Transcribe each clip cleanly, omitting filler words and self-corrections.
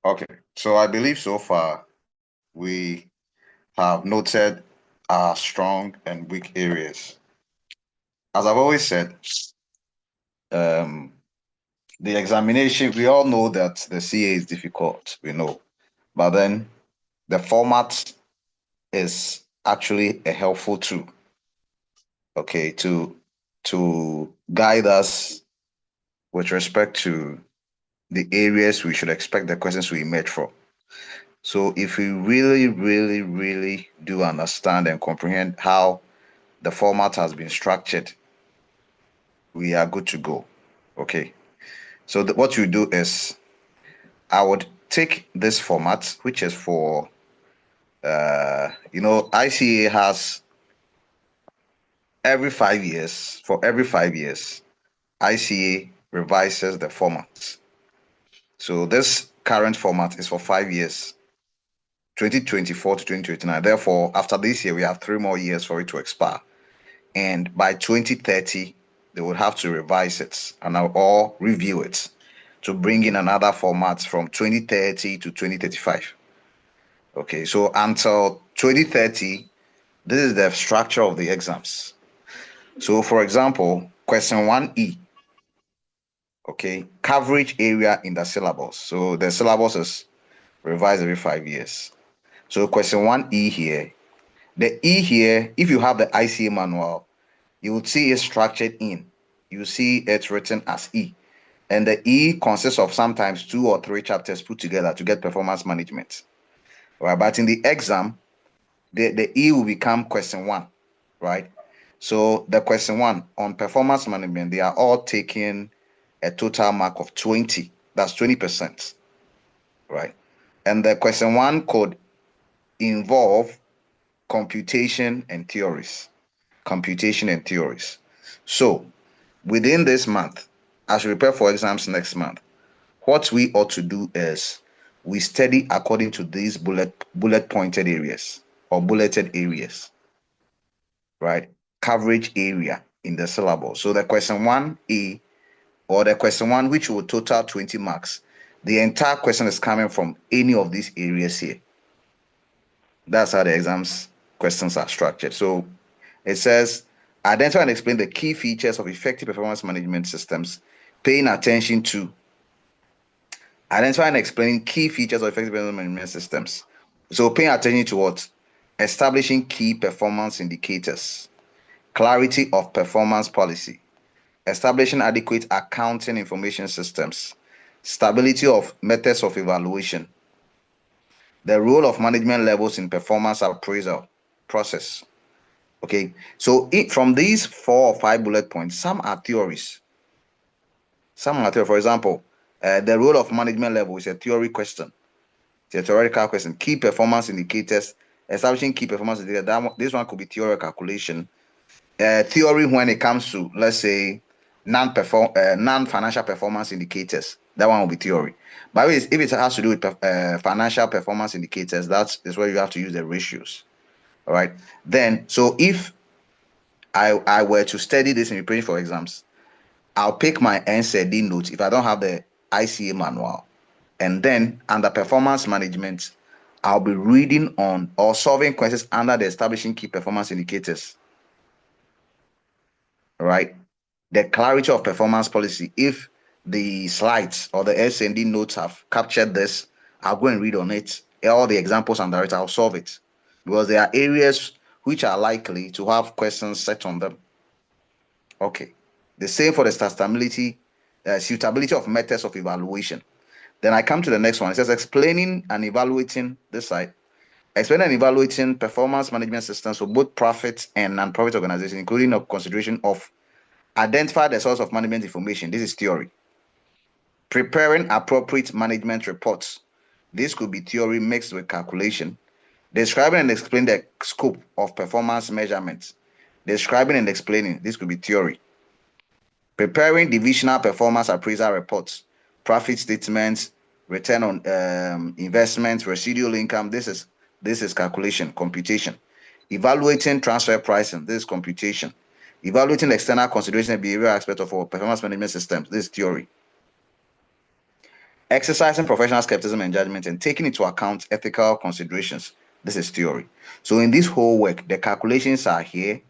Okay, so I believe so far we have noted our strong and weak areas. As I've always said, um, the examination, we all know that the CA is difficult, we know, but then the format is actually a helpful tool, okay, to guide us with respect to the areas we should expect the questions to emerge from. So if we really, really, really do understand and comprehend how the format has been structured, we are good to go. Okay. So what you do is I would take this format, which is for, ICA has for every 5 years, ICA revises the format. So this current format is for 5 years, 2024 to 2029. Therefore, after this year, we have 3 more years for it to expire. And by 2030, they would have to revise it or review it to bring in another format from 2030 to 2035. Okay, so until 2030, this is the structure of the exams. So, for example, question 1E, okay, coverage area in the syllabus. So, the syllabus is revised every 5 years. So, question 1E here, the E here, if you have the ICA manual, you will see it structured in. You see it written as E. And the E consists of sometimes 2 or 3 chapters put together to get performance management. Right? But in the exam, the E will become question 1, right? So the question 1 on performance management, they are all taking a total mark of 20. That's 20%, right? And the question 1 could involve computation and theories. Computation and theories. So within this month, as we prepare for exams next month, what we ought to do is we study according to these bullet pointed areas or bulleted areas, right? Coverage area in the syllabus. So the question 1A or the question 1, which will total 20 marks, the entire question is coming from any of these areas here. That's how the exams questions are structured. So it says identify and explain the key features of effective performance management systems, paying attention to identify and explaining key features of effective performance management systems. So paying attention to what? Establishing key performance indicators, clarity of performance policy, establishing adequate accounting information systems, stability of methods of evaluation, the role of management levels in performance appraisal process. Okay, so from these 4 or 5 bullet points, some are theories. Some are theory. For example, the role of management level is a theory question. It's a theoretical question. Key performance indicators, establishing key performance indicators. This one could be theory calculation. Theory when it comes to, let's say, non-financial performance indicators. That one will be theory. But if it has to do with financial performance indicators, that is where you have to use the ratios. All right. Then, so if I were to study this in preparing for exams, I'll pick my NCD notes if I don't have the ICA manual. And then under performance management, I'll be reading on or solving questions under the establishing key performance indicators. Right? The clarity of performance policy. If the slides or the S&D notes have captured this, I'll go and read on it. All the examples under it, I'll solve it. Because there are areas which are likely to have questions set on them. Okay. The same for the suitability of methods of evaluation. Then I come to the next one. It says explaining and evaluating this side. Explain and evaluating performance management systems for both profit and non-profit organizations, including a consideration of identify the source of management information. This is theory. Preparing appropriate management reports. This could be theory mixed with calculation. Describing and explaining the scope of performance measurements. Describing and explaining. This could be theory. Preparing divisional performance appraisal reports, profit statements, return on investment, residual income. This is calculation, computation. Evaluating transfer pricing. This is computation. Evaluating external consideration and behavioral aspect of our performance management systems. This is theory. Exercising professional skepticism and judgment and taking into account ethical considerations. This is theory. So in this whole work, the calculations are here,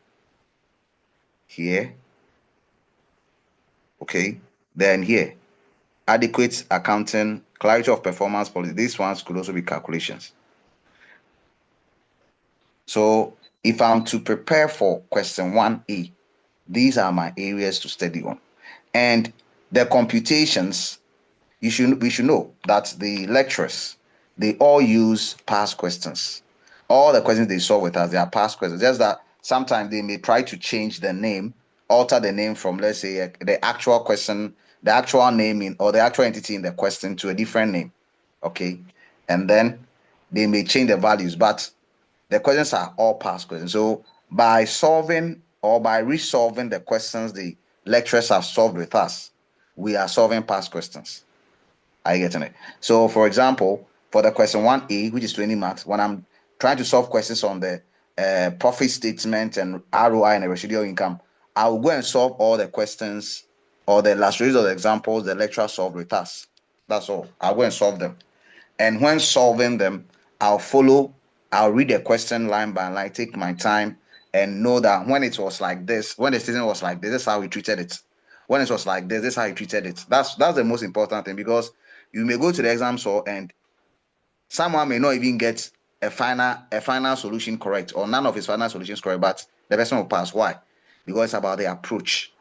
here, okay, then here. Adequate accounting, clarity of performance policy. These ones could also be calculations. So if I'm to prepare for question 1A, these are my areas to study on. And the computations, we should know that the lecturers, they all use past questions. All the questions they solve with us, they are past questions. Just that sometimes they may try to change the name, alter the name from, let's say, the actual question, the actual name in, or the actual entity in the question to a different name. Okay. And then they may change the values, but the questions are all past questions. So by solving or by resolving the questions the lecturers have solved with us, we are solving past questions. Are you getting it? So, for example, for the question 1A, which is 20 marks, when I'm trying to solve questions on the profit statement and ROI and the residual income, I will go and solve all the questions or the illustrations or the examples the lecturer solved with us. That's all. I'll go and solve them. And when solving them, I'll follow, I'll read the question line by line, take my time, and know that when it was like this, when the statement was like this is how we treated it. When it was like this is how you treated it. That's the most important thing, because you may go to the exam hall and someone may not even get a final solution correct, or none of his final solutions correct, but the person will pass. Why? Because it's about the approach.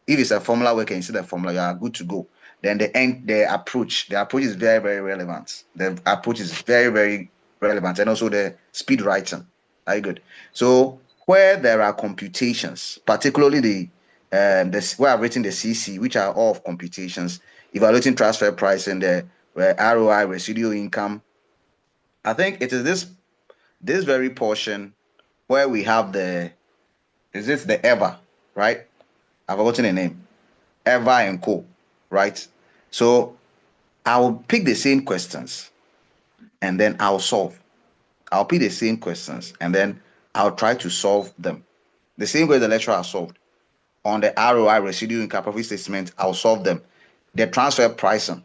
If it's a formula work and you see the formula, you are good to go. Then the approach is very, very relevant. The approach is very, very relevant, and also the speed writing. Very good. So where there are computations, particularly where I've written the CC, which are all of computations, evaluating transfer price and the ROI, residual income. I think it is this very portion where we have the ever, right? I've forgotten the name. Ever and Co. Right? So I'll pick the same questions and then I'll solve. I'll pick the same questions and then I'll try to solve them. The same way the lecturer has solved. On the ROI, residual income, profit statement, I'll solve them. The transfer pricing,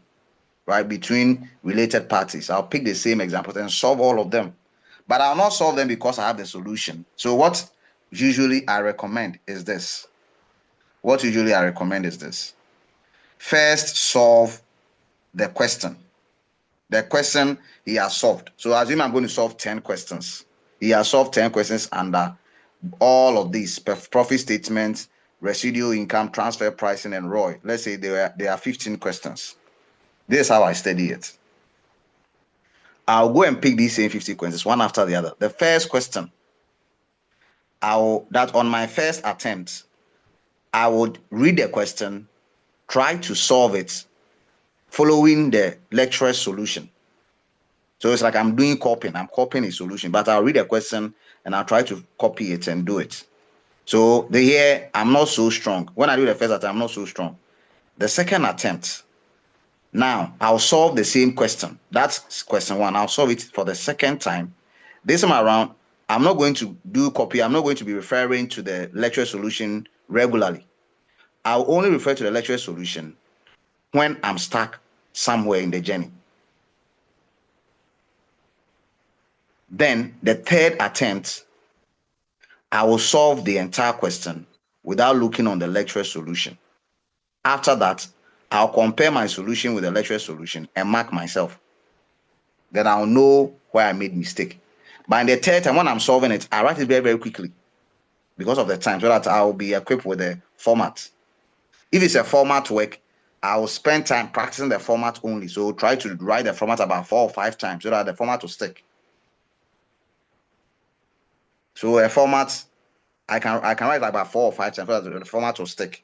right, between related parties, I'll pick the same examples and solve all of them. But I'll not solve them because I have the solution. So what usually I recommend is this. What usually I recommend is this. First, solve the question. The question he has solved. So assume I'm going to solve 10 questions. He has solved 10 questions under all of these profit statements, residual income, transfer pricing, and ROI. Let's say there are 15 questions. This is how I study it. I'll go and pick these same 50 questions one after the other. The first question, that on my first attempt, I would read the question, try to solve it, following the lecturer's solution. So it's like I'm copying a solution, but I'll read a question and I'll try to copy it and do it. So here I'm not so strong. When I do the first attempt, I'm not so strong. The second attempt, now I'll solve the same question. That's question 1. I'll solve it for the second time. This time around, I'm not going to do copy. I'm not going to be referring to the lecture solution regularly. I'll only refer to the lecture solution when I'm stuck somewhere in the journey. Then the third attempt, I will solve the entire question without looking on the lecture solution. After that, I'll compare my solution with the lecture solution and mark myself. Then I'll know where I made mistake. But in the third time, when I'm solving it, I write it very, very quickly because of the time, so that I'll be equipped with the format. If it's a format work, I will spend time practicing the format only. So try to write the format about 4 or 5 times so that the format will stick. So a format, I can write about 4 or 5 times so that the format will stick.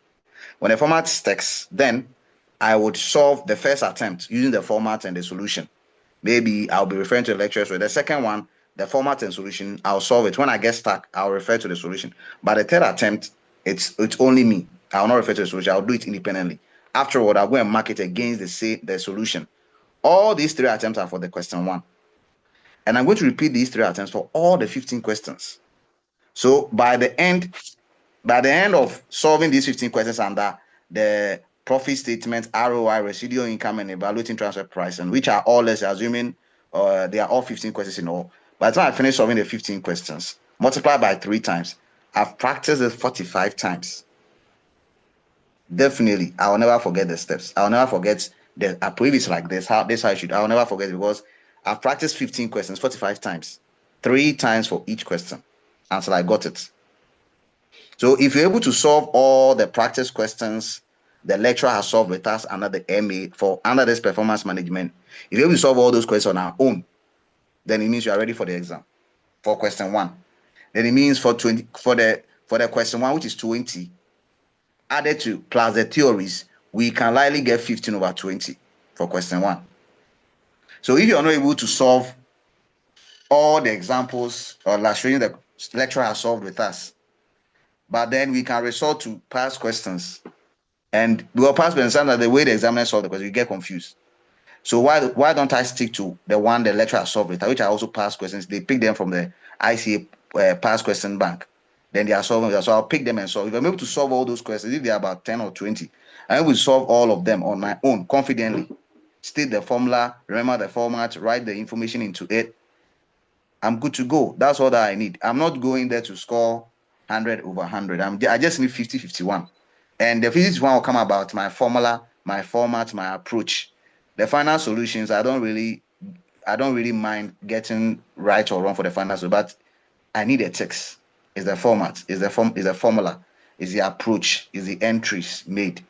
When the format sticks, then I would solve the first attempt using the format and the solution. Maybe I'll be referring to the lectures with the second one, the format and solution, I'll solve it. When I get stuck, I'll refer to the solution. But the third attempt, it's only me. I'll not refer to the solution. I'll do it independently. Afterward, I'll go and mark it against the solution. All these 3 attempts are for the question 1. And I'm going to repeat these 3 attempts for all the 15 questions. So by the end of solving these 15 questions under the profit statement, ROI, residual income, and evaluating transfer pricing, which are all, let's assuming they are all 15 questions in all. By the time I finish solving the 15 questions, multiply by 3 times, I've practiced it 45 times. Definitely, I'll never forget the steps. I'll never forget the previous like this. How I should. I'll never forget because I've practiced 15 questions 45 times, 3 times for each question until I got it. So if you're able to solve all the practice questions the lecturer has solved with us under the MA for under this performance management, if you're able to solve all those questions on our own, then it means you are ready for the exam for question 1. Then it means for the question 1, which is 20, added to plus the theories, we can likely get 15 over 20 for question 1. So if you're not able to solve all the examples or illustrations the lecturer has solved with us, but then we can resort to past questions. And we will pass questions that the way the examiner solved the question, you get confused. So why don't I stick to the one the lecturer solved with, which are also past questions? They pick them from the ICA past question bank. Then they are solving it. So I'll pick them and solve. If I'm able to solve all those questions, if they're about 10 or 20, I will solve all of them on my own confidently. State the formula, remember the format, write the information into it. I'm good to go. That's all that I need. I'm not going there to score 100 over 100. I just need 50, 51. And the 51 will come about my formula, my format, my approach. The final solutions, I don't really mind getting right or wrong for the final solution, but I need a text. Is the format, is the formula, is the approach, is the entries made.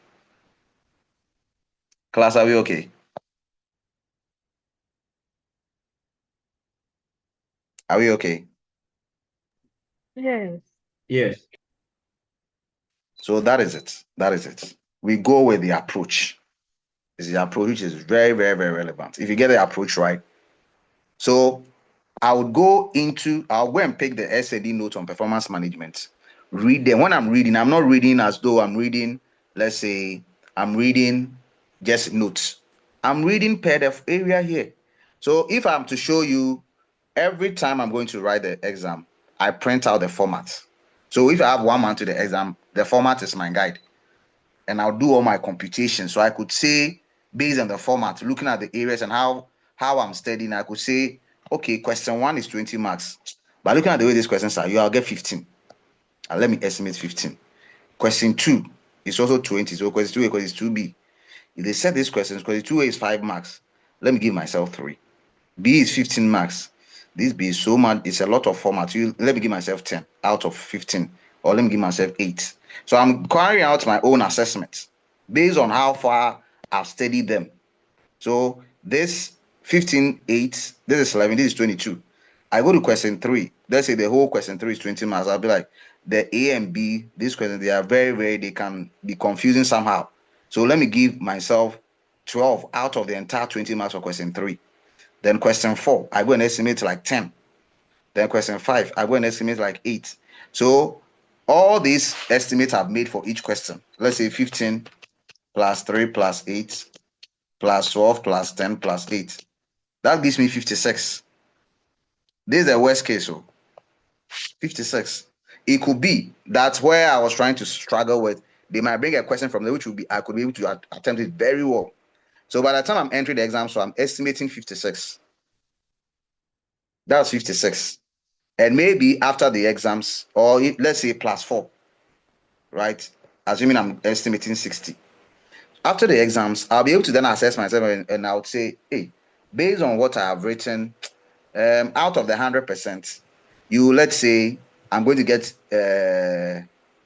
Class, are we okay? Are we okay? Yes. Yes. So that is it. That is it. We go with the approach. It's the approach which is very, very, very relevant. If you get the approach right. So I'll go and pick the SAD notes on performance management. Read them. When I'm reading, I'm not reading as though I'm reading, let's say, I'm reading just notes. I'm reading per the area here. So if I'm to show you every time I'm going to write the exam, I print out the format. So if I have 1 month to the exam, the format is my guide. And I'll do all my computations. So I could say, based on the format, looking at the areas and how I'm studying, I could say, okay, question 1 is 20 marks. But looking at the way these questions are, I'll get 15. And let me estimate 15. Question 2 is also 20. So question 2A, question 2B. If they set these questions, question 2A is 5 marks. Let me give myself 3. B is 15 marks. This B is so much, it's a lot of format. Let me give myself 10 out of 15, or let me give myself 8. So I'm carrying out my own assessment based on how far I've studied them. So this 15, 8, this is 11, this is 22. I go to question 3. Let's say the whole question 3 is 20 marks. I'll be like, the A and B, these questions, they are very, very, they can be confusing somehow. So let me give myself 12 out of the entire 20 marks for question 3. Then question 4, I go and estimate like 10. Then question 5, I go and estimate like 8. So all these estimates I've made for each question. Let's say 15 plus 3 plus 8 plus 12 plus 10 plus 8. That gives me 56. This is the worst case. So 56. It could be that's where I was trying to struggle with. They might bring a question from there, which would be I could be able to attempt it very well. So by the time I'm entering the exam, so I'm estimating 56. That's 56. And maybe after the exams, or let's say plus 4, right? Assuming I'm estimating 60. After the exams, I'll be able to then assess myself and I would say, hey, based on what I have written, out of the 100%, let's say I'm going to get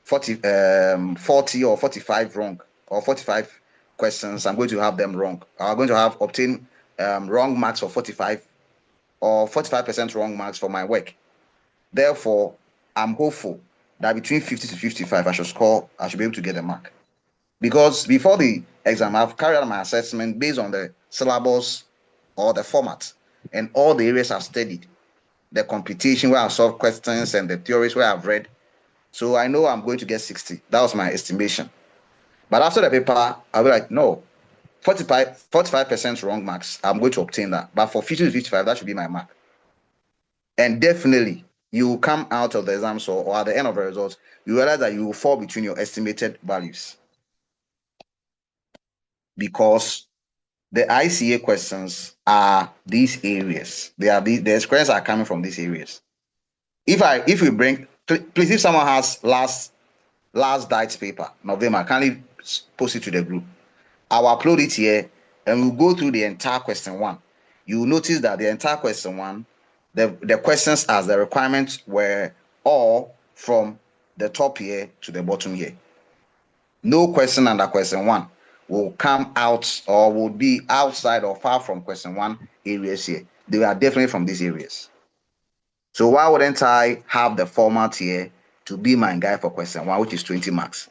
40 or 45 wrong, or 45 questions. I'm going to have them wrong. I'm going to have obtained wrong marks for 45 or 45% wrong marks for my work. Therefore, I'm hopeful that between 50 to 55, I should be able to get a mark. Because before the exam, I've carried out my assessment based on the syllabus or the format and all the areas I've studied, the computation where I've solved questions and the theories where I've read. So I know I'm going to get 60. That was my estimation. But after the paper, I'll be like, no, 45% wrong marks. I'm going to obtain that. But for 50 to 55, that should be my mark. And definitely, you will come out of the exam or at the end of the results, you realize that you will fall between your estimated values. because the ICA questions are these areas. The questions are coming from these areas. If we bring, please, if someone has last diet paper, November, kindly post it to the group. I'll upload it here and we'll go through the entire question one. You will notice that the entire question one, the questions as the requirements were all from the top here to the bottom here. No question under question one will come out or will be outside or far from question one areas here. They are definitely from these areas. So why wouldn't I have the format here to be my guide for question one, which is 20 marks,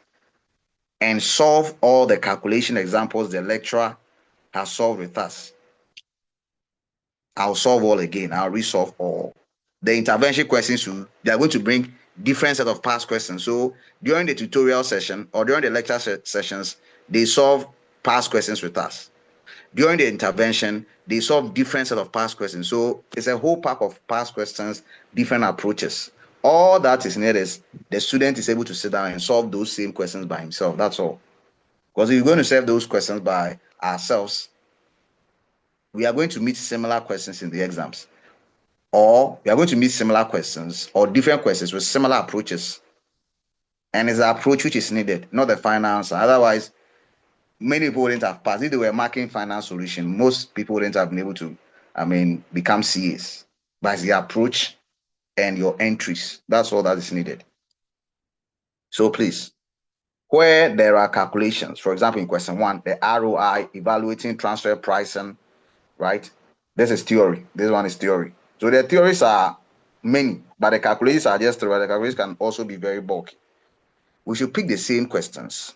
and solve all the calculation examples the lecturer has solved with us? I'll solve all again. I'll resolve all. The intervention questions, they are going to bring different set of past questions. So during the tutorial session or during the lecture sessions, they solve past questions with us. During the intervention, they solve different set of past questions. So it's a whole pack of past questions, different approaches. All that is needed is the student is able to sit down and solve those same questions by himself. That's all. Because if you're going to solve those questions by ourselves, we are going to meet similar questions in the exams, or we are going to meet similar questions or different questions with similar approaches. And it's the approach which is needed, not the final answer. Otherwise, many people wouldn't have passed. If they were marking final solution, most people wouldn't have been able to, become CAs. But it's the approach and your entries. That's all that is needed. So please, where there are calculations, for example, in question one, the ROI, evaluating transfer pricing, right? This is theory. This one is theory. So the theories are many, but the calculations are just three. The calculations can also be very bulky. We should pick the same questions.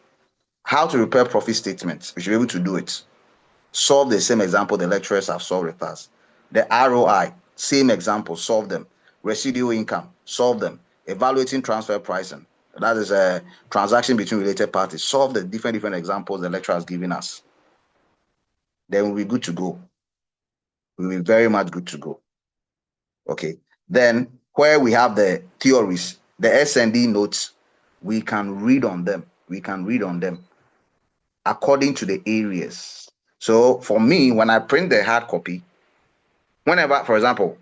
How to prepare profit statements? We should be able to do it. Solve the same example the lecturers have solved with us. The ROI, same example, solve them. Residual income, solve them. Evaluating transfer pricing, that is a transaction between related parties. Solve the different examples the lecturer has given us. Then we'll be good to go. We'll be very much good to go. Okay. Then where we have the theories, the S&D notes, we can read on them. We can read on them according to the areas. So for me, when I print the hard copy, whenever, for example,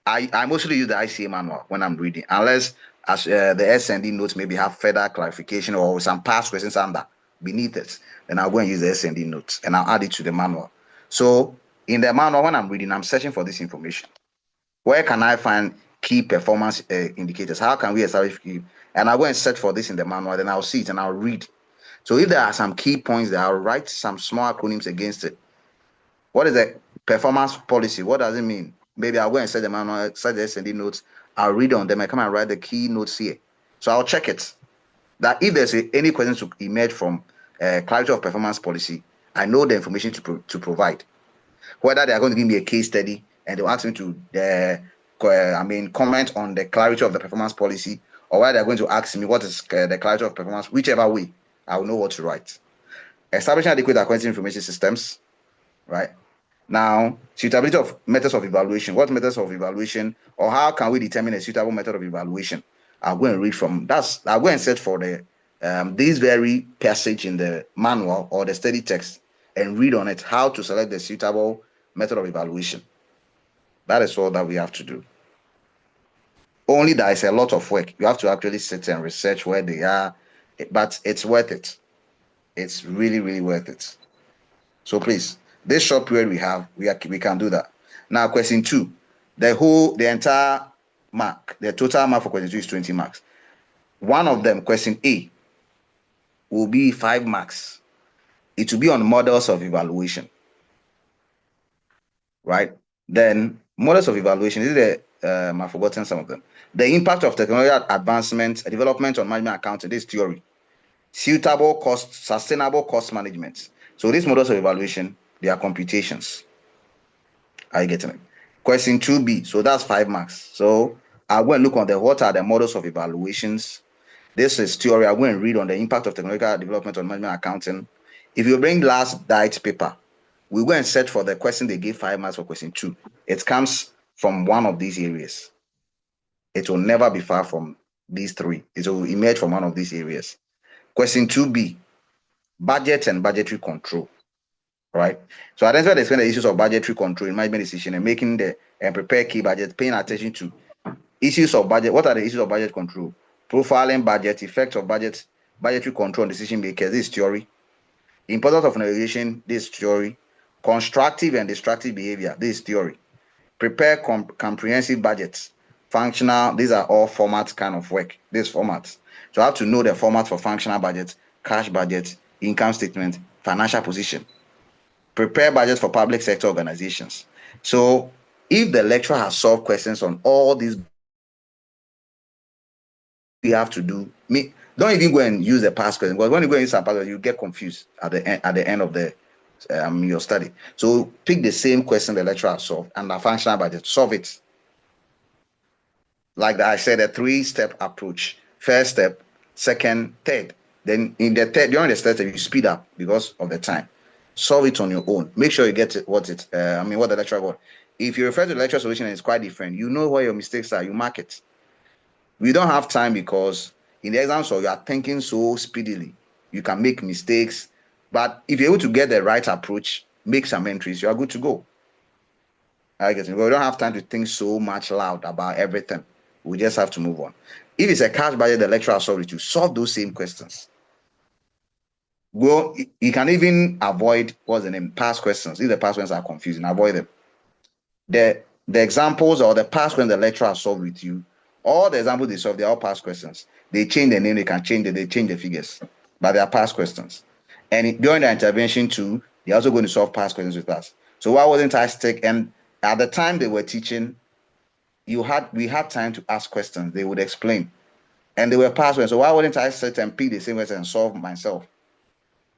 I mostly use the ICA manual when I'm reading, unless as the S&D notes maybe have further clarification or some past questions under beneath it, then I'll go and use the S&D notes and I'll add it to the manual. So in the manual, when I'm reading, I'm searching for this information. Where can I find key performance indicators? How can we establish key? And I'll go and search for this in the manual, then I'll see it and I'll read. So if there are some key points there, I'll write some small acronyms against it. What is the performance policy? What does it mean? Maybe I'll go and set the manual, set the S&D notes. I'll read on them. I come and write the key notes here. So I'll check it. That if there's any questions to emerge from clarity of performance policy, I know the information to provide. Whether they are going to give me a case study and they'll ask me to comment on the clarity of the performance policy, or whether they're going to ask me what is the clarity of performance, whichever way, I will know what to write. Establishing adequate accounting information systems, right? Now, suitability of methods of evaluation. What methods of evaluation, or how can we determine a suitable method of evaluation? I'll go and read from that. I'll go and search for the this very passage in the manual or the study text and read on it how to select the suitable method of evaluation. That is all that we have to do. Only there is a lot of work. You have to actually sit and research where they are, but it's worth it. It's really, really worth it. So please, this short period we can do that. Now, question 2, the entire mark, the total mark for question 2 is 20 marks. One of them, question A, will be 5 marks. It will be on models of evaluation, right? Then models of evaluation, I've forgotten some of them. The impact of technological advancement, development on management accounting, this theory. Suitable cost, sustainable cost management. So these models of evaluation, they are computations. Are you getting it? Question 2B, so that's 5 marks. So I'll go and look on what are the models of evaluations. This is theory. I'll go and read on the impact of technological development on management accounting. If you bring last diet paper, we go and search for the question they gave 5 marks for question 2. It comes from one of these areas. It will never be far from these 3. It will emerge from one of these areas. Question 2B, budget and budgetary control, right? So identify the explain the issues of budgetary control in management decision and making the and prepare key budget, paying attention to issues of budget. What are the issues of budget control? Profiling budget, effects of budgetary control on decision makers. This is theory. Importance of negotiation. This is theory. Constructive and destructive behavior. This is theory. Prepare comprehensive budgets. Functional. These are all format kind of work. This formats. So I have to know the format for functional budget, cash budget, income statement, financial position. Prepare budget for public sector organizations. So if the lecturer has solved questions on all these, we have to do me. Don't even go and use the past question, because when you go and use some past question, you get confused at the end of the your study. So pick the same question the lecturer has solved and the functional budget, solve it. Like I said, a 3-step approach. First step, second, third. Then in the third, during the third step, you speed up because of the time. Solve it on your own. Make sure you get it, what the lecturer got. If you refer to the lecture solution and it's quite different, you know where your mistakes are, you mark it. We don't have time because in the exam, so you are thinking so speedily. You can make mistakes, but if you're able to get the right approach, make some entries, you are good to go. I guess we don't have time to think so much loud about everything. We just have to move on. If it's a cash budget, the lecturer solve it. You solve those same questions. Go. You can even avoid what's the name past questions. If the past questions are confusing, avoid them. The examples or the past questions the lecturer solved with you, all the examples they solve, they're all past questions. They change the name, they can change it, they change the figures, but they are past questions. And during the intervention too, they're also going to solve past questions with us. So why wasn't I stick? And at the time they were teaching, we had time to ask questions. They would explain, and they were past questions. So why wouldn't I sit and pick the same question and solve myself?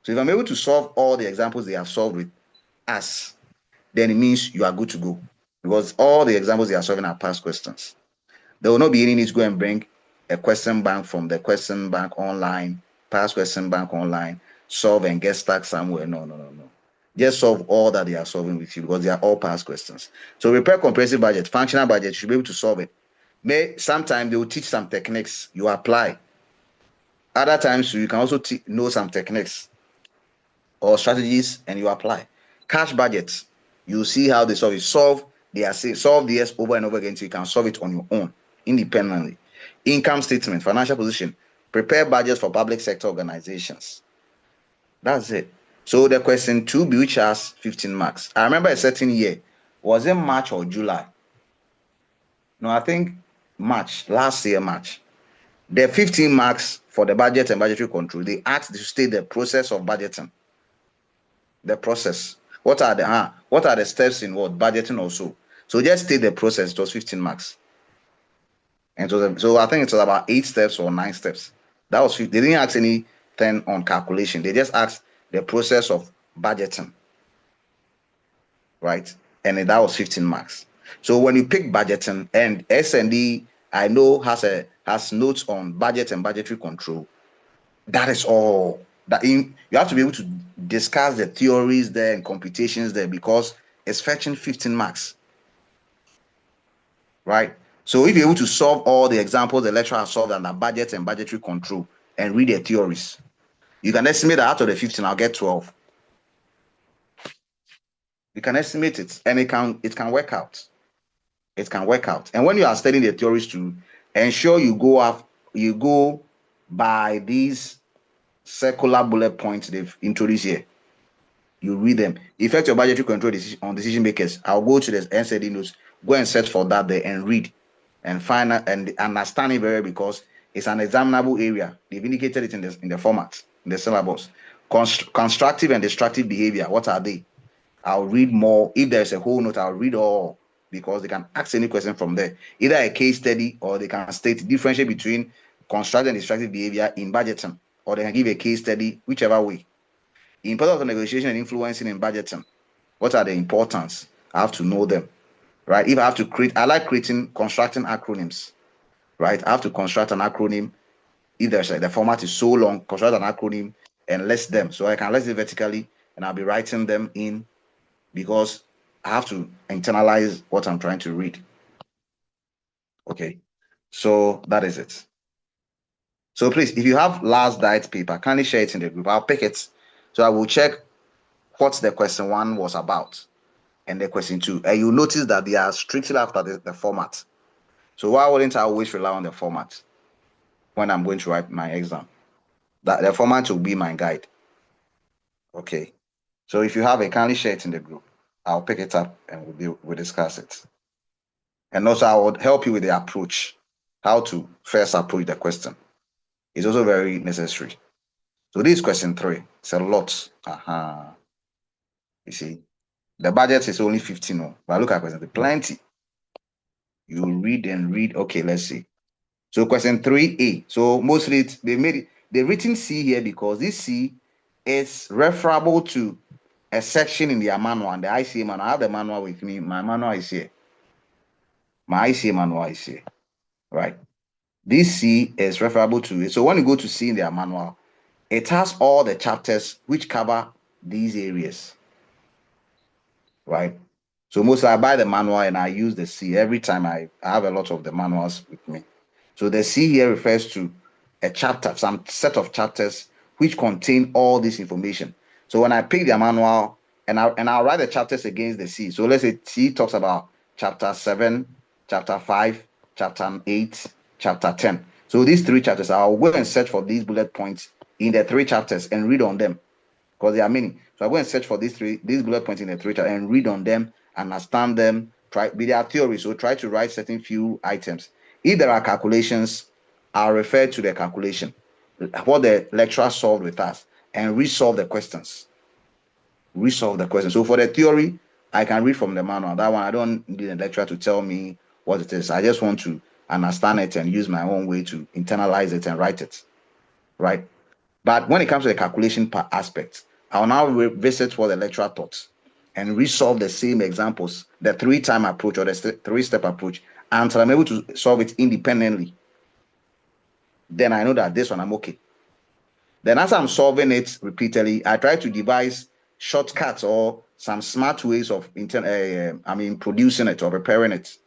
So if I'm able to solve all the examples they have solved with us, then it means you are good to go, because all the examples they are solving are past questions. There will not be any need to go and bring a question bank from the question bank online, past question bank online, solve and get stuck somewhere. No, no, no, no. Just solve all that they are solving with you, because they are all past questions. So prepare comprehensive budget, functional budget, you should be able to solve it. Sometimes they will teach some techniques, you apply. Other times you can also know some techniques or strategies and you apply. Cash budgets, you see how they solve it. Solve this over and over again so you can solve it on your own independently. Income statement, financial position, prepare budgets for public sector organizations. That's it. So the question 2B, which has 15 marks. I remember a certain year. Was it March or July? No, I think March, last year, March. The 15 marks for the budget and budgetary control, they asked to state the process of budgeting. The process. What are the steps in what budgeting also? So just state the process. It was 15 marks. And so I think it was about 8 steps or 9 steps. That was they didn't ask anything on calculation. They just asked the process of budgeting, right? And that was 15 marks. So when you pick budgeting, and S&D, I know has notes on budget and budgetary control. That is all. You have to be able to discuss the theories there and computations there, because it's fetching 15 marks, right? So if you're able to solve all the examples the lecturer has solved under budget and budgetary control and read the theories, you can estimate that out of the 15, I'll get 12. You can estimate it, and it can work out. It can work out. And when you are studying the theories to ensure you go by these circular bullet points they've introduced here. You read them. Effect your budgetary control on decision makers. I'll go to the NCD notes, go and search for that there and read and find out and understand it very, because it's an examinable area. They've indicated it in the format, in the syllabus. Constructive and destructive behavior, what are they? I'll read more. If there's a whole note, I'll read all, because they can ask any question from there. Either a case study, or they can state differentiate between constructive and destructive behavior in budgeting, or they can give a case study, whichever way. Importance of negotiation and influencing in budgeting. What are the importance? I have to know them, right? If I have to I like constructing acronyms, right? I have to construct an acronym. If the format is so long, construct an acronym and list them. So I can list it vertically, and I'll be writing them in, because I have to internalize what I'm trying to read. Okay, so that is it. So please, if you have last diet paper, kindly share it in the group. I'll pick it So I will check what the question 1 was about and the question 2. And you notice that they are strictly after the format. So why wouldn't I always rely on the format when I'm going to write my exam? That the format will be my guide. Okay. So if you have it, kindly share it in the group. I'll pick it up and we'll discuss it. And also I would help you with the approach, how to first approach the question. It's also very necessary. So this is question 3. It's a lot. You see, the budget is only 15. No, but look at question 3. Plenty. You read and read. Okay, let's see. So question 3A. So mostly they made it, they've written C here because this C is referable to a section in their manual, and the ICA manual. I have the manual with me. My manual is here. My ICA manual is here. Right. This C is referable to it. So when you go to C in their manual, it has all the chapters which cover these areas. Right. So mostly I buy the manual and I use the C every time. I have a lot of the manuals with me. So the C here refers to a chapter, some set of chapters which contain all this information. So when I pick the manual and I'll write the chapters against the C. So let's say C talks about chapter 7, chapter 5, chapter 8, chapter 10. So these 3 chapters, I'll go and search for these bullet points in the 3 chapters and read on them because there are many. So I go and search for these bullet points in the 3 chapters and read on them, understand them, try with their theory. So try to write certain few items. If there are calculations, I'll refer to the calculation, what the lecturer solved with us, and resolve the questions. Resolve the questions. So for the theory, I can read from the manual. That one, I don't need a lecturer to tell me what it is. I just want to understand it and use my own way to internalize it and write it, right? But when it comes to the calculation aspect, I'll now revisit what the lecturer taught and resolve the same examples, the 3-time approach or the 3-step approach, until I'm able to solve it independently. Then I know that this one I'm okay. Then as I'm solving it repeatedly, I try to devise shortcuts or some smart ways of producing it or preparing it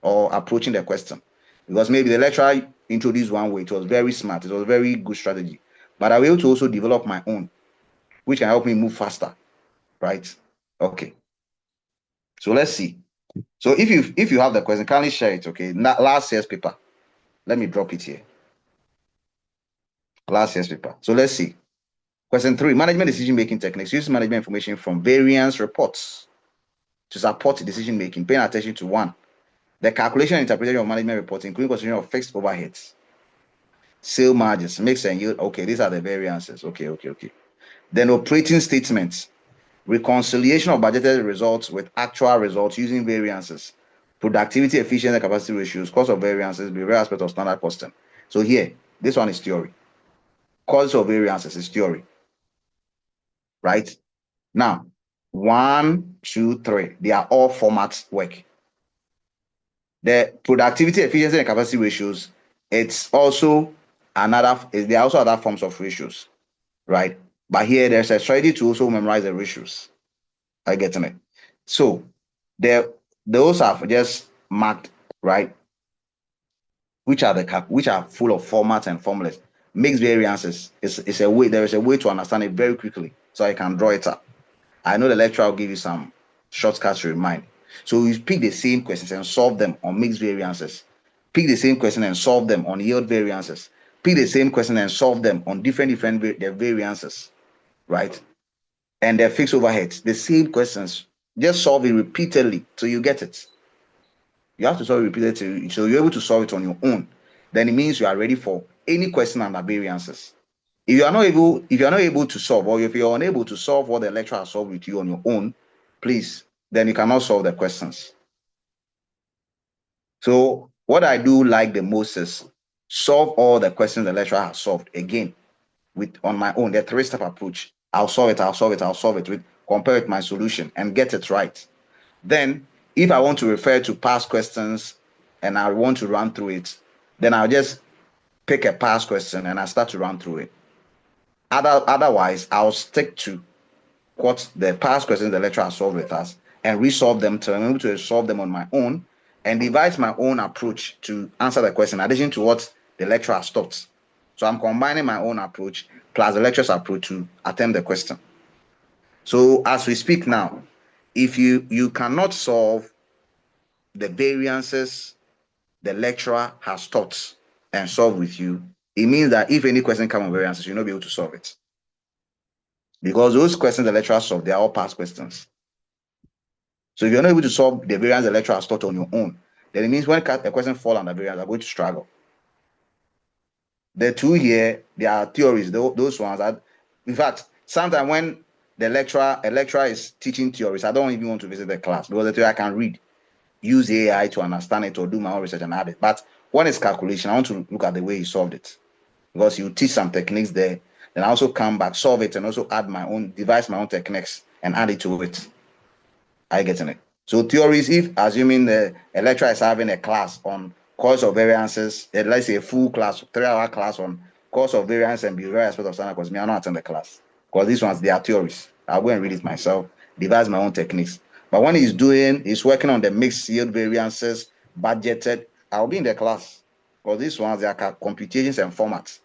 or approaching the question. Because maybe the lecturer introduced one way, it was very smart, it was a very good strategy. But I will able to also develop my own, which can help me move faster, right? Okay. So let's see. So if you have the question, kindly share it. Okay. Last year's paper. Let me drop it here. Last year's paper. So let's see. Question 3, management decision-making techniques. Use management information from variance reports to support decision-making. Paying attention to 1, the calculation and interpretation of management reports, including consideration of fixed overheads, sale margins, mix and yield. Okay, these are the variances. Okay. Then operating statements, reconciliation of budgeted results with actual results using variances, productivity, efficiency, and capacity ratios, cost of variances, behavioral aspect of standard costing. So here, this one is theory. Cost of variances is theory, right? Now, 1, 2, 3, they are all format work. The productivity, efficiency, and capacity ratios, it's also there are also other forms of ratios, right? But here there's a strategy to also memorize the ratios. Are you getting it? So those are just marked, right? Which are full of formats and formulas. Mixed variances is a way, there is a way to understand it very quickly, so I can draw it up. I know the lecturer will give you some shortcuts to remind. So you pick the same questions and solve them on mixed variances. Pick the same question and solve them on yield variances. Pick the same question and solve them on different variances, right? And the fixed overheads, the same questions. Just solve it repeatedly till you get it. You have to solve it repeatedly so you're able to solve it on your own. Then it means you are ready for any question under variances. If you are not able to solve, or if you're unable to solve what the lecturer has solved with you on your own, please, then you cannot solve the questions. So what I do like the most is solve all the questions the lecturer has solved again on my own, the 3-step approach. I'll solve it with compare with my solution and get it right. Then if I want to refer to past questions and I want to run through it, then I'll just pick a past question and I start to run through it. Otherwise, I'll stick to what the past questions the lecturer has solved with us and resolve them till I'm able to solve them on my own and devise my own approach to answer the question in addition to what the lecturer has taught. So I'm combining my own approach plus the lecturer's approach to attempt the question. So as we speak now, if you cannot solve the variances the lecturer has taught and solved with you, it means that if any question comes on variances, you'll not be able to solve it. Because those questions the lecturer solved, they are all past questions. So if you're not able to solve the variance the lecturer has taught on your own, then it means when a question falls under variance, you're going to struggle. The two here, they are theories, those ones that, in fact, sometimes when a lecturer is teaching theories, I don't even want to visit the class because the theory I can read, use AI to understand it or do my own research and add it. But when it's calculation, I want to look at the way he solved it because you teach some techniques there. Then I also come back, solve it, and also add my own, devise my own techniques and add it to it. Are you getting it? So theories, if assuming the lecturer is having a class on course of variances, let's say a full class, 3-hour class on course of variance and behavioral aspect of standard course, me, I don't attend the class because these ones, they are theories. I'll go and read it myself, devise my own techniques. But when he's working on the mixed yield variances, budgeted, I'll be in the class because these ones, they are computations and formats.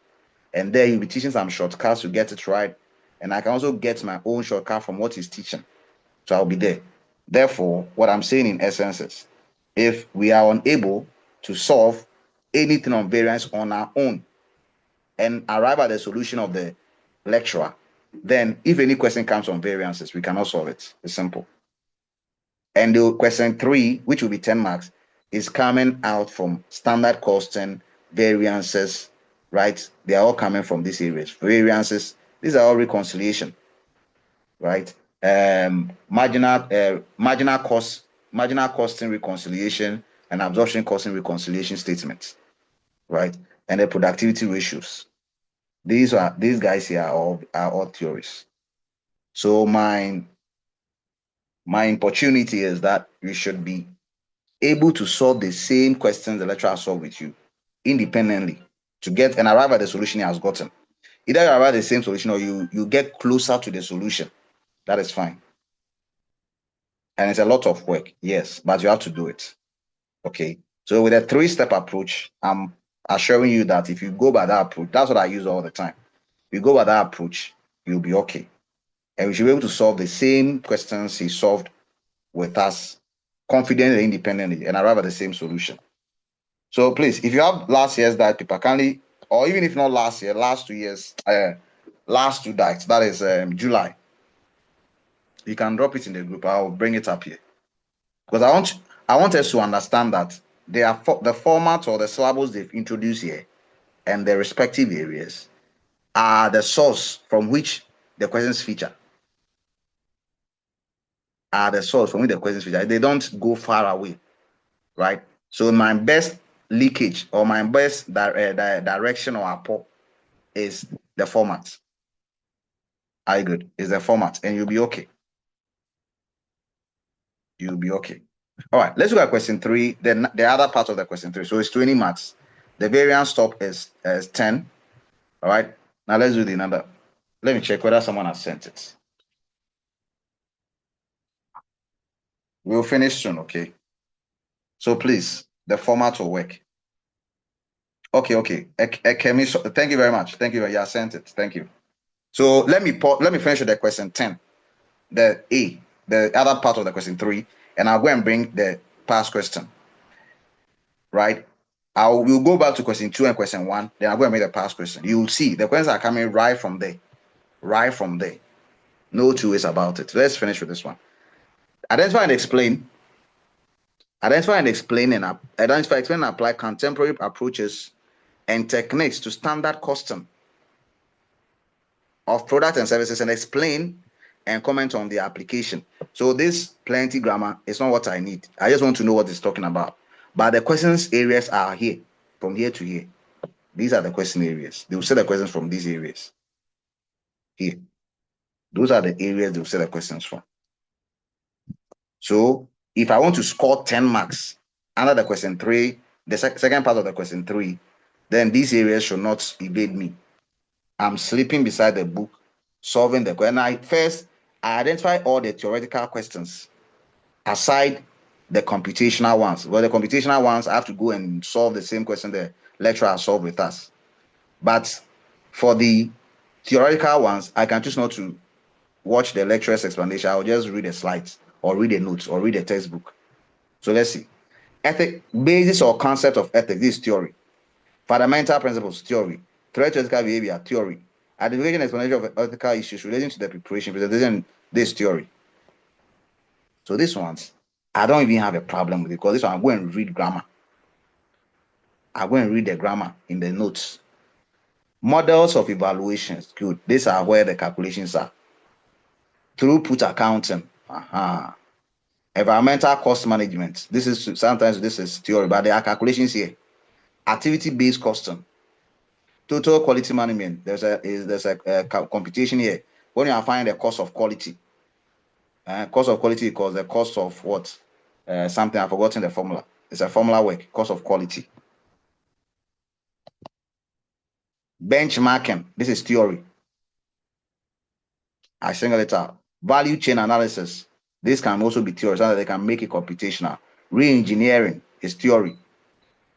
And there he'll be teaching some shortcuts to get it right. And I can also get my own shortcut from what he's teaching. So I'll be there. Therefore, what I'm saying in essence is if we are unable to solve anything on variance on our own and arrive at the solution of the lecturer, then if any question comes on variances, we cannot solve it. It's simple. And the question 3, which will be 10 marks, is coming out from standard costing, variances, right? They are all coming from these areas. Variances, these are all reconciliation, right? Marginal costing reconciliation and absorption costing reconciliation statements, right? And the productivity ratios. These guys here are all theories. So my opportunity is that you should be able to solve the same questions the lecturer solved with you independently to get and arrive at the solution he has gotten. Either you arrive at the same solution or you get closer to the solution. That is fine. And it's a lot of work, yes, but you have to do it. Okay. So with a 3-step approach, I'm assuring you that if you go by that approach, that's what I use all the time. If you go by that approach, you'll be okay. And we should be able to solve the same questions he solved with us confidently and independently and arrive at the same solution. So please, if you have last year's diet paper, kindly, or even if not last year, last 2 years, last 2 diets, that is July, you can drop it in the group. I'll bring it up here. Because I want us to understand that the format or the syllables they've introduced here and their respective areas are the source from which the questions feature. They don't go far away, right? So my best leakage or my best direction or apport is the format. Are you good? Is the format, and you'll be okay. You'll be okay. All right, let's look at question 3. Then the other part of the question 3. So it's 20 marks. The variance stop is 10. All right. Now let's do the another. Let me check whether someone has sent it. We'll finish soon, okay? So please, the format will work. Okay. Thank you very much. Thank you. Yeah, sent it. Thank you. So let me finish with the question 10. The other part of the question 3, and I'll go and bring the past question. Right? We'll go back to question 2 and question 1, then I'll go and make the past question. You'll see the questions are coming right from there. Right from there. No two ways about it. Let's finish with this one. Identify and explain and explain and apply contemporary approaches and techniques to standard costing of products and services and explain and comment on the application. So this plenty grammar is not what I need. I just want to know what it's talking about. But the questions areas are here, from here to here. These are the question areas. They will say the questions from these areas. Here. Those are the areas they will say the questions from. So if I want to score 10 marks under the question 3, the second part of the question 3, then these areas should not evade me. I'm sleeping beside the book, solving the question. I identify all the theoretical questions aside the computational ones. Well, the computational ones, I have to go and solve the same question the lecturer solved with us. But For the theoretical ones, I can choose not to watch the lecturer's explanation. I'll just read the slides or read the notes or read the textbook. So let's see. Ethic, basis or concept of ethics, this is theory. Fundamental principles, theory. Threat to ethical behavior, theory. Identification and explanation of ethical issues relating to the presentation, this theory. So these ones, I don't even have a problem with it because this one, I'm going to read grammar. I'm going to read the grammar in the notes. Models of evaluations, good. These are where the calculations are. Throughput accounting, environmental cost management. This is sometimes this is theory, but there are calculations here. Activity-based costing, total quality management. There's a computation here. When you are finding the cost of quality, cost of quality equals the cost of what? Something I've forgotten the formula. It's a formula work. Cost of quality. Benchmarking. This is theory. I single it out. Value chain analysis. This can also be theory so that they can make it computational. Re-engineering is theory.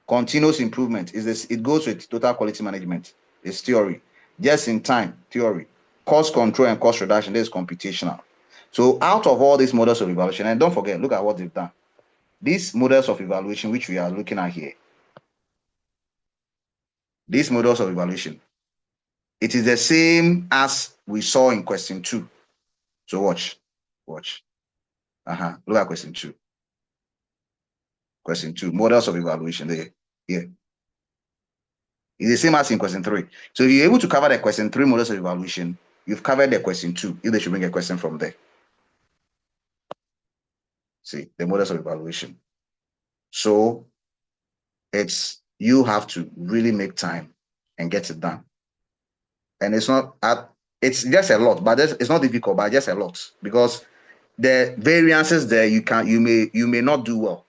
Continuous improvement is this. It goes with total quality management. It's theory. Just in time, theory. Cost control and cost reduction. This is computational. So out of all these models of evaluation, and don't forget, look at what they've done. These models of evaluation, which we are looking at here, these models of evaluation, it is the same as we saw in question 2. So watch. Look at question 2. Question 2, models of evaluation there. Here. It's the same as in question 3. So if you're able to cover the question 3 models of evaluation, you've covered the question 2, if they should bring a question from there. See, the models of evaluation. So it's, you have to really make time and get it done. And it's not, it's just a lot, but it's not difficult, but just a lot. Because the variances there, you may not do well.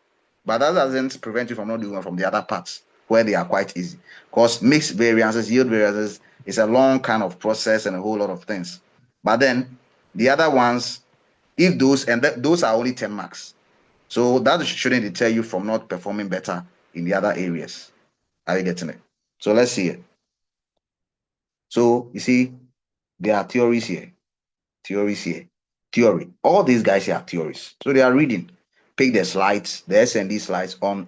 But that doesn't prevent you from not doing well from the other parts where they are quite easy. Because mixed variances, yield variances is a long kind of process and a whole lot of things. But then the other ones, if those, and those are only 10 marks. So that shouldn't deter you from not performing better in the other areas. Are you getting it? So let's see it. So you see, there are theories here. Theory. All these guys here are theories. So they are reading. Pick the slides, the S&D slides on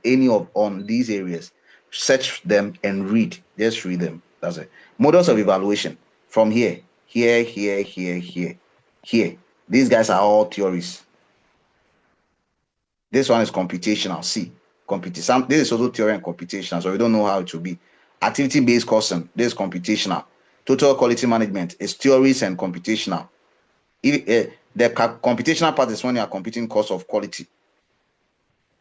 on these areas. Search them and read. Just read them. That's it. Models of evaluation. From here. Here. These guys are all theories. This one is computational. See. This is also theory and computational, so we don't know how it will be. Activity-based costing. This is computational. Total quality management is theories and computational. The computational part is when you are computing cost of quality,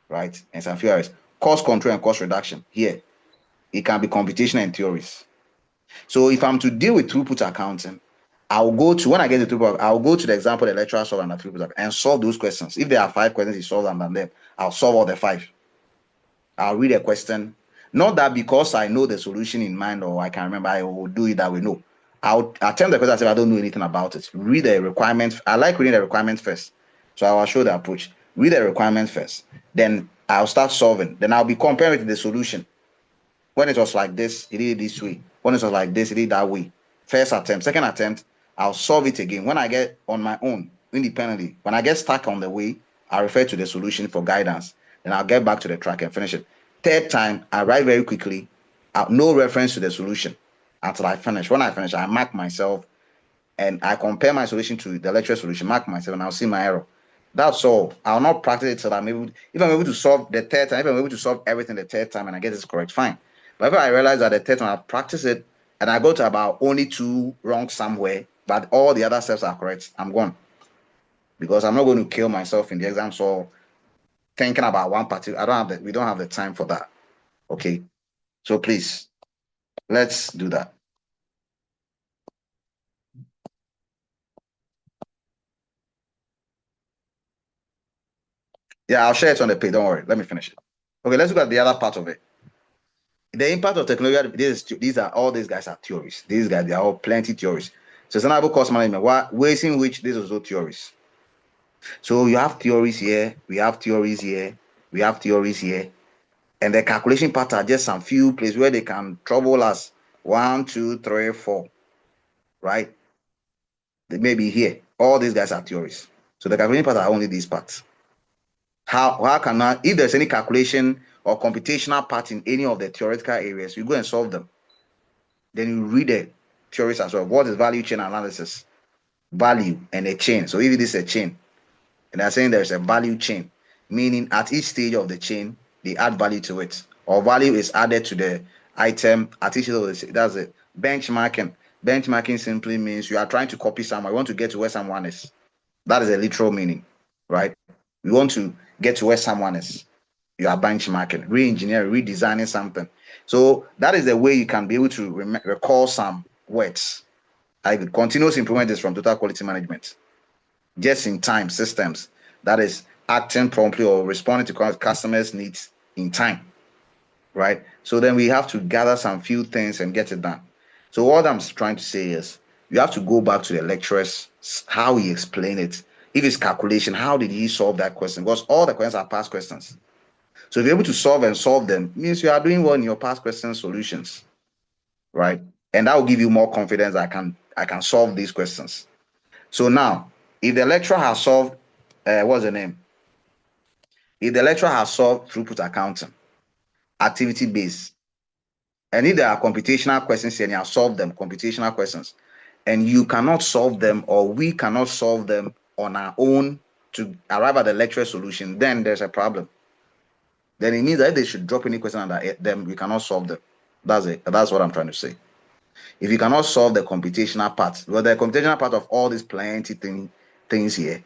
right? And some few areas. Cost control and cost reduction. Here, it can be computational and theories. So if I'm to deal with throughput accounting, I'll go to, when I get to throughput, I'll go to the example the lecturer solved under throughput and solve those questions. If there are 5 questions he solves under them, I'll solve all the 5. I'll read a question. Not that because I know the solution in mind or I can remember, I will do it that way. No. I'll attempt the question as if I don't know anything about it. Read the requirements. I like reading the requirements first. So I will show the approach. Read the requirements first. Then I'll start solving. Then I'll be comparing with the solution. When it was like this, it did it this way. When it was like this, it did that way. First attempt. Second attempt, I'll solve it again. When I get on my own, independently, when I get stuck on the way, I refer to the solution for guidance. Then I'll get back to the track and finish it. Third time, I write very quickly, no reference to the solution until I finish. When I finish, I mark myself and I compare my solution to the lecture solution, mark myself, and I'll see my error. That's all. I'll not practice it till I'm able. If I'm able to solve the third time, if I'm able to solve everything the third time and I get this correct, fine. But if I realize that the third time I practice it and I go to about only 2 wrong somewhere, but all the other steps are correct, I'm gone. Because I'm not going to kill myself in the exam. So thinking about one particular, we don't have the time for that. Okay. So please, let's do that. Yeah, I'll share it on the page. Don't worry. Let me finish it. Okay, let's look at the other part of it. The impact of technology, these are all these guys are theories. These guys, they are all plenty theories. Sustainable cost management, ways in which these are also theories. So you have theories here, we have theories here, we have theories here. And the calculation part are just some few places where they can trouble us 1, 2, 3, 4, right? They may be here. All these guys are theories. So the calculating part are only these parts. How can I, if there's any calculation or computational part in any of the theoretical areas, you go and solve them. Then you read the theories as well. What is value chain analysis? Value and a chain. So if it is a chain, and they're saying there's a value chain, meaning at each stage of the chain, they add value to it, or value is added to the item at each of the. That's it. Benchmarking. Benchmarking simply means you are trying to copy someone. You want to get to where someone is. That is a literal meaning, right? You want to get to where someone is. You are benchmarking, re-engineering, redesigning something. So that is the way you can be able to recall some words. Like continuous improvement is from total quality management. Just in time systems, that is acting promptly or responding to customers' needs in time, right? So then we have to gather some few things and get it done. So what I'm trying to say is you have to go back to the lecturers, how he explained it. If it's calculation, how did he solve that question? Because all the questions are past questions. So if you're able to solve them, means you are doing well in your past question solutions, right? And that will give you more confidence. I can solve these questions. So now, if the lecturer has solved, what's the name? If the lecturer has solved throughput accounting, activity based, and if there are computational questions and you have solved them, computational questions, and you cannot solve them or we cannot solve them on our own to arrive at the lecture solution, then there's a problem. Then it means that if they should drop any question under them, we cannot solve them. That's it. That's what I'm trying to say. If you cannot solve the computational part, well, the computational part of all these plenty things here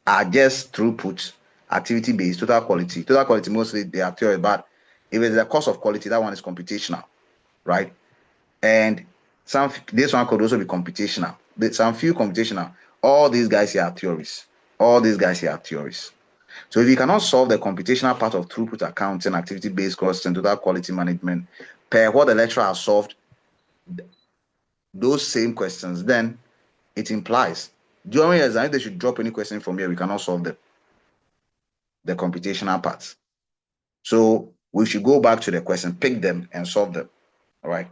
are just throughput, activity based, total quality. Total quality mostly they are theory, but if it's the cost of quality, that one is computational, right? And some this one could also be computational. Some few computational. All these guys here are theories. All these guys here are theories. So if you cannot solve the computational part of throughput accounting, activity based cost, and total quality management per what the lecturer has solved those same questions, then it implies during exam, if they should drop any question from here, we cannot solve the computational parts. So we should go back to the question, pick them and solve them. All right.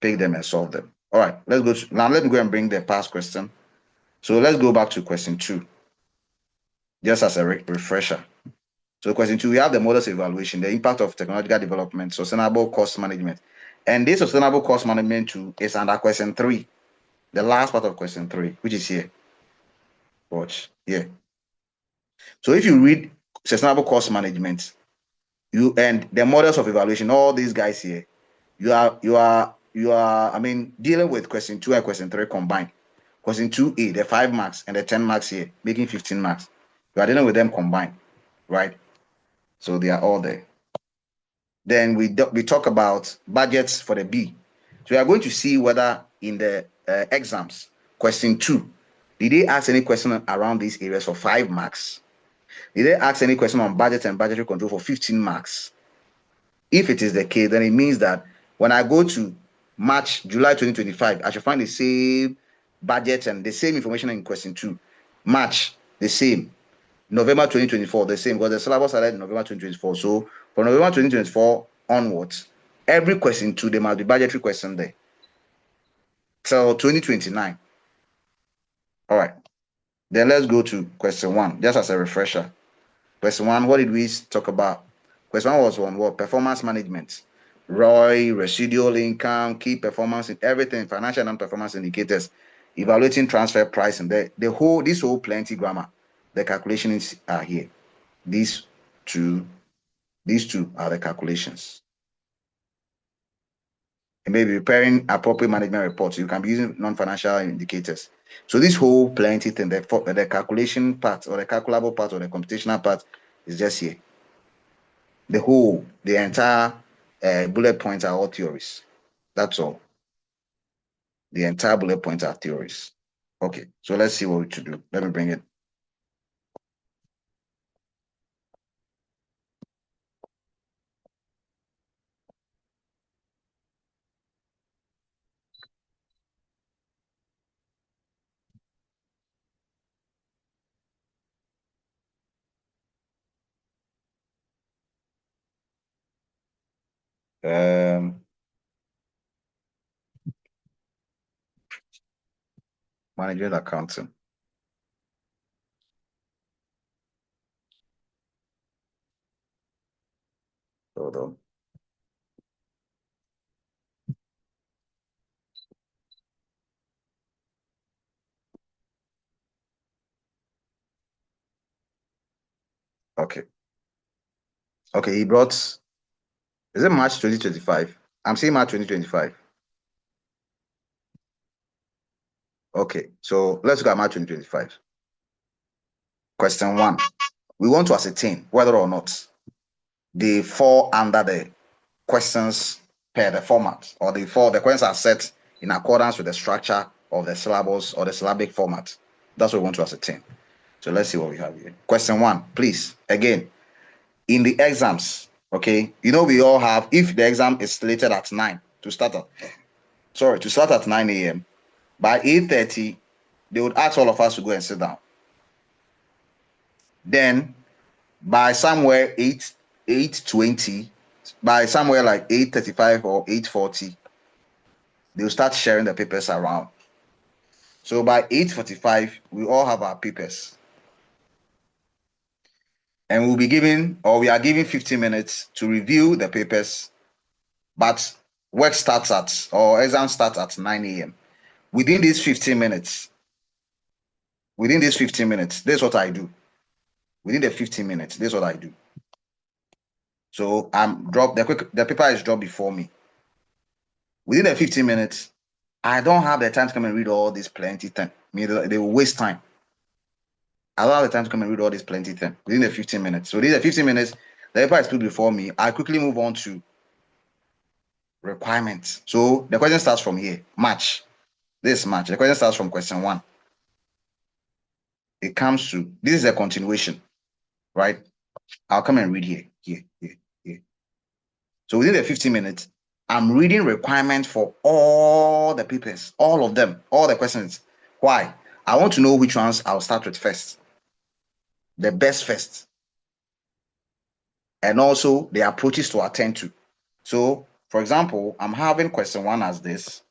Pick them and solve them. All right. Let's go now. Let me go and bring the past question. So let's go back to question 2, just as a refresher. So question 2, we have the models evaluation, the impact of technological development, sustainable cost management. And this sustainable cost management too is under question 3, the last part of question 3, which is here. Watch here. So if you read sustainable cost management, you and the models of evaluation, all these guys here, I mean, dealing with question 2 and question 3 combined. Question 2A, the 5 marks and the 10 marks here, making 15 marks. You are dealing with them combined, right? So they are all there. Then we talk about budgets for the B. So we are going to see whether in the exams, question 2, did they ask any question around these areas for 5 marks? Did they ask any question on budget and budgetary control for 15 marks? If it is the case, then it means that when I go to March, July 2025, I should find the same budget and the same information in question 2. March, the same. November 2024, the same, because the syllabus started in November 2024. So from November 2024 onwards, every question 2, there must be budgetary question there. Till 2029. All right. Then let's go to question 1, just as a refresher. Question 1, what did we talk about? Question 1 was on what? Performance management. ROI, residual income, key performance in everything, financial and performance indicators, evaluating transfer pricing. This whole plenty grammar, the calculations are here. These two are the calculations. And maybe preparing appropriate management reports. You can be using non-financial indicators. So this whole plenty thing, the calculation part or the calculable part or the computational part is just here. The entire bullet points are all theories. That's all. The entire bullet points are theories. Okay, so let's see what we should do. Let me bring it. Um, Management accounting. Hold on. Okay. Okay, he brought, is it March 2025? I'm saying March 2025. Okay, so let's look at March 2025. Question 1. We want to ascertain whether or not they fall under the questions per the format, or the questions are set in accordance with the structure of the syllabus or the syllabic format. That's what we want to ascertain. So let's see what we have here. Question 1, please. Again, in the exams, okay, we all have, if the exam is slated at 9 to start at 9 a.m. by 8:30, they would ask all of us to go and sit down. Then by somewhere 8:20, by somewhere like 8:35 or 8:40, they'll start sharing the papers around. So by 8:45, we all have our papers. And we are given 15 minutes to review the papers, but exam starts at 9 a.m. Within these 15 minutes, this is what I do. Within the 15 minutes, this is what I do. So the paper is dropped before me. Within the 15 minutes, I don't have the time to come and read all this plenty thing. I mean, they will waste time. I don't have the time to come and read all this plenty thing within the 15 minutes. So within the 15 minutes, the paper is put before me. I quickly move on to requirements. So the question starts from here. Match. This match. The question starts from question 1. It comes to, this is a continuation, right? I'll come and read here. So within the 15 minutes, I'm reading requirements for all the papers, all of them, all the questions. Why? I want to know which ones I'll start with first. The best first. And also the approaches to attend to. So, for example, I'm having question 1 as this.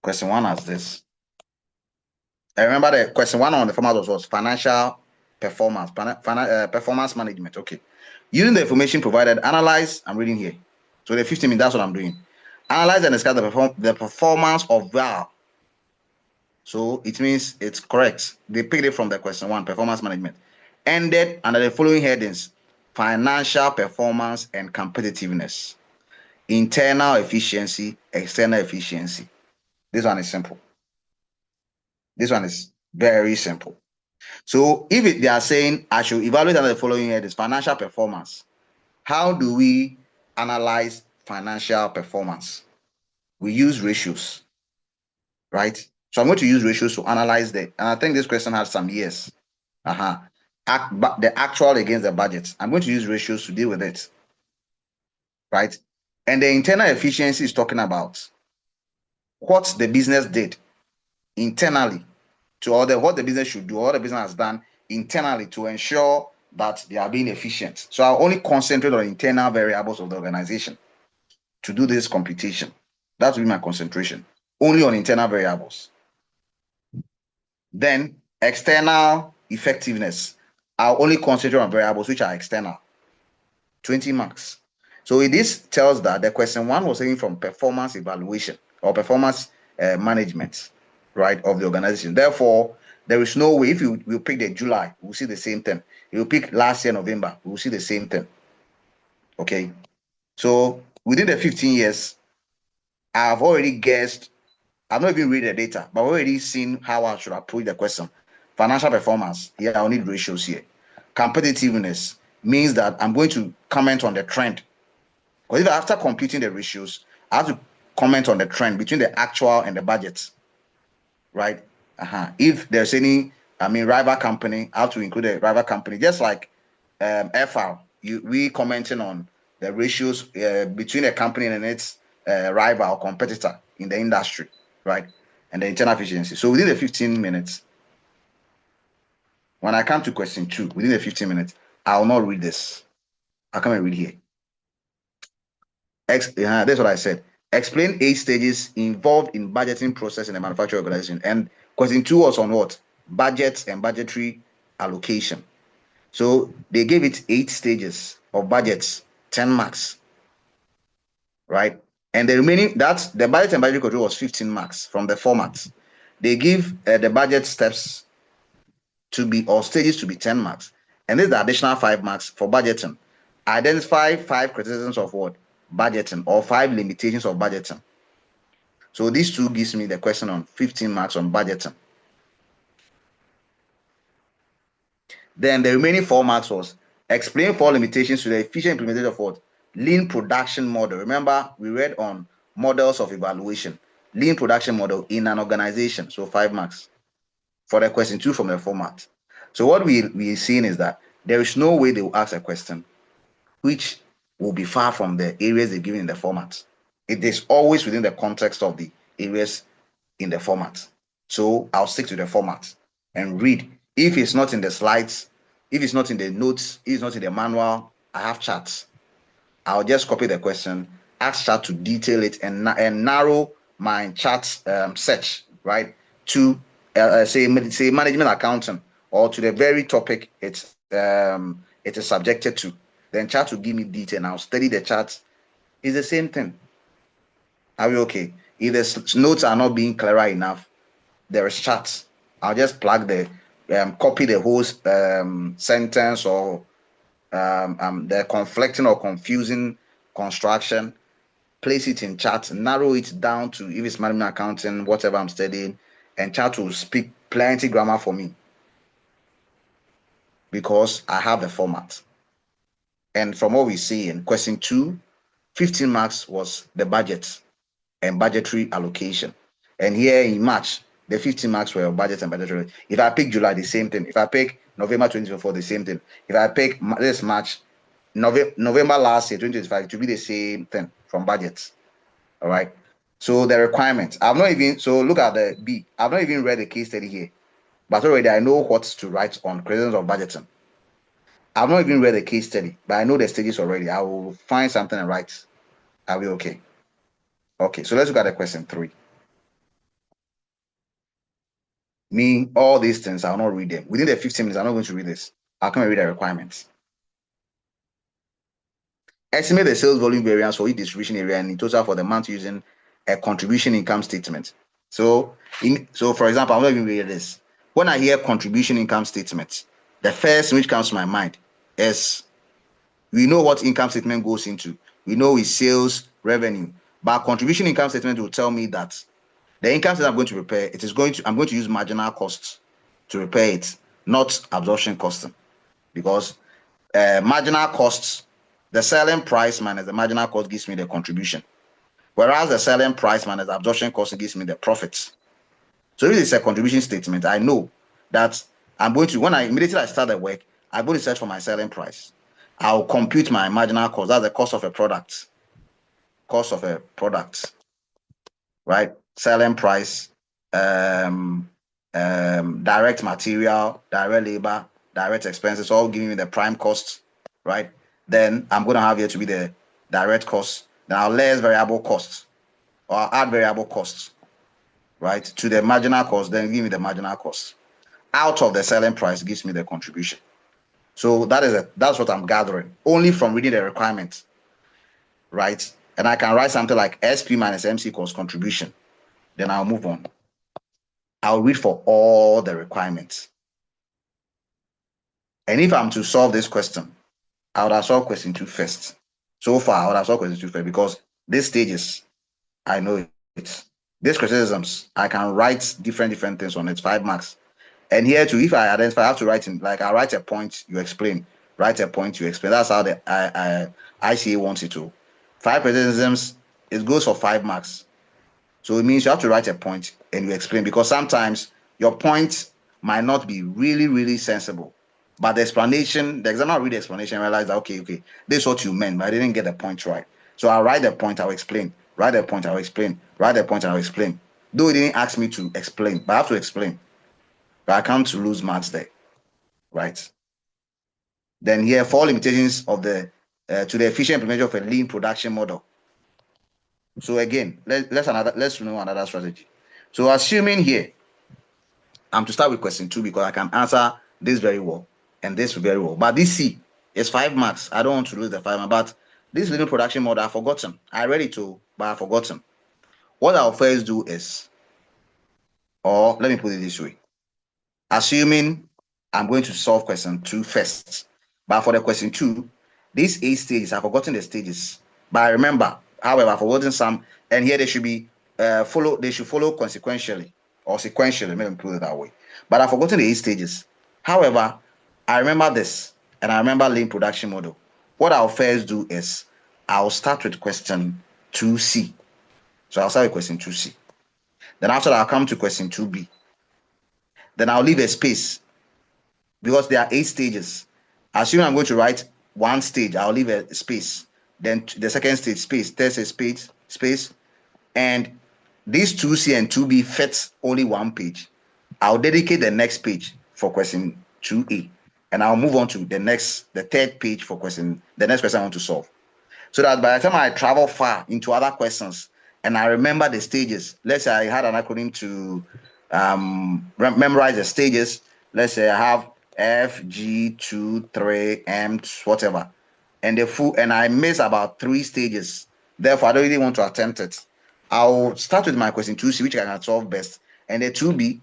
Question 1 as this. I remember the question 1 on the format was financial performance, performance management. Okay. Using the information provided, analyze. I'm reading here. So the 15 minutes, that's what I'm doing. Analyze and discuss the performance of VAL. So it means it's correct. They picked it from the question 1, performance management. Ended under the following headings: financial performance and competitiveness, internal efficiency, external efficiency. This one is simple. This one is very simple. So if they are saying I should evaluate under the following headings: financial performance, how do we analyze financial performance? We use ratios, right? So I'm going to use ratios to analyze and I think this question has some years. The actual against the budget. I'm going to use ratios to deal with it, right? And the internal efficiency is talking about what the business did internally what the business should do, what the business has done internally to ensure that they are being efficient. So I'll only concentrate on internal variables of the organization to do this computation. That will be my concentration, only on internal variables. Then external effectiveness. I'll only concentrate on variables which are external. 20 marks. So this tells that the question 1 was taken from performance evaluation or performance management, right, of the organization. Therefore, there is no way, if you pick the July, we'll see the same thing. You pick last year November, we'll see the same thing. Okay. So within the 15 years, I've already guessed. I've not even read the data, but I've already seen how I should approach the question. Financial performance, yeah, I'll need ratios here. Competitiveness means that I'm going to comment on the trend. Because if after computing the ratios, I have to comment on the trend between the actual and the budget, right? If there's any, rival company, I have to include a rival company, just like FR, we commenting on the ratios between a company and its rival or competitor in the industry, right? And the internal efficiency. So within the 15 minutes, when I come to question 2, within the 15 minutes, I will not read this. I'll come and read here. That's what I said. Explain 8 stages involved in budgeting process in a manufacturing organization. And question 2 was on what? Budgets and budgetary allocation. So they gave it 8 stages of budgets, 10 marks, right? And the remaining, that's the budget and budgetary control was 15 marks from the format. They give the budget steps to be, or stages to be 10 marks. And this is the additional 5 marks for budgeting. Identify 5 criticisms of what? Budgeting, or 5 limitations of budgeting. So these two gives me the question on 15 marks on budgeting. Then the remaining 4 marks was explain 4 limitations to the efficient implementation of what? Lean production model. Remember, we read on models of evaluation. Lean production model in an organization. So 5 marks for the question 2 from the format. So what we're seeing is that there is no way they will ask a question which will be far from the areas they've given in the format. It is always within the context of the areas in the format. So I'll stick to the format and read. If it's not in the slides, if it's not in the notes, if it's not in the manual, I have charts. I'll just copy the question, ask chat to detail it, and narrow my chat search, right, to say management accounting, or to the very topic it is subjected to. Then chat will give me detail, and I'll study the chart. It's the same thing. Are we okay? If the notes are not being clearer enough, there is chat. I'll just plug the copy the whole sentence, or the conflicting or confusing construction, place it in chat, narrow it down to if it's management accounting, whatever I'm studying, and chat will speak plenty grammar for me because I have the format. And from what we see in question 2, 15 marks was the budget and budgetary allocation. And here in March, the 15 marks were budget and budgetary. If I pick July, the same thing. If I pick November 2024, the same thing. If I pick this March, November last year, 2025, it will be the same thing from budgets. All right. So the requirements, I've not even, so look at the B. I've not even read the case study here, but already I know what to write on criticisms of budgeting. I've not even read the case study, but I know the stages already. I will find something and write. Are we okay? Okay, so let's look at the question 3. Me, all these things, I'll not read them. Within the 15 minutes, I'm not going to read this. I'll come and read the requirements. Estimate the sales volume variance for each distribution area and in total for the month using a contribution income statement. So for example, I'm not even reading this. When I hear contribution income statement, the first which comes to my mind is, we know what income statement goes into. We know it's sales, revenue. But contribution income statement will tell me that the income statement I'm going to prepare, I'm going to use marginal costs to prepare it, not absorption costing. Because marginal costs, the selling price minus the marginal cost gives me the contribution. Whereas the selling price minus the absorption cost gives me the profits. So if it's a contribution statement, I know that I'm going to, immediately I start the work, I'm going to search for my selling price. I'll compute my marginal cost. That's the cost of a product. Cost of a product, right? Selling price, direct material, direct labor, direct expenses, all giving me the prime cost, right? Then I'm going to have here to be the direct cost. Then I'll less variable costs, or I'll add variable costs, right, to the marginal cost, then give me the marginal cost. Out of the selling price gives me the contribution. So that's what I'm gathering only from reading the requirements, right? And I can write something like SP minus MC equals contribution. Then I'll move on. I'll read for all the requirements. And if I'm to solve this question, I would have solved question 2 first. So far, I would have solved question 2 first because these stages, I know it. These criticisms, I can write different things on it, 5 marks. And here too, if I identify, I have to write in, like I write a point, you explain. Write a point, you explain. That's how the ICA wants it to. 5 criticisms, it goes for 5 marks. So it means you have to write a point and you explain, because sometimes your point might not be really, really sensible. But the explanation, the examiner will read the explanation and realize that, okay, this is what you meant, but I didn't get the point right. So I'll write the point, I'll explain. Write the point, I'll explain. Write the point, I'll explain. Though he didn't ask me to explain, but I have to explain. But I can't lose marks there, right? Then here, 4 limitations of to the efficient implementation of a lean production model. So again, let's know another strategy. So assuming here, I'm to start with question 2 because I can answer this very well and this very well. But this C is 5 marks. I don't want to lose the 5 marks. But this little production model, I've forgotten. I read it too, but I've forgotten. What I'll first do is, or let me put it this way. Assuming I'm going to solve question 2 first. But for the question 2, these 8 stages, I've forgotten the stages. But I remember, however, I've forgotten some. And here they should be they should follow consequentially or sequentially. Let me put it that way. But I've forgotten the 8 stages. However, I remember this, and I remember lean production model. What I'll first do is I'll start with question 2C. So I'll start with question 2C. Then after that, I'll come to question 2B. Then I'll leave a space because there are 8 stages. Assuming I'm going to write one stage, I'll leave a space. Then the second stage, space, there's a space. And these 2C and 2B fits only one page. I'll dedicate the next page for question 2A. And I'll move on to the third page for the next question I want to solve. So that by the time I travel far into other questions and I remember the stages, let's say I had an acronym to memorize the stages. Let's say I have F, G, 2, 3, M, whatever. And I miss about 3 stages. Therefore, I don't really want to attempt it. I'll start with my question 2C, which I can solve best, and the 2B.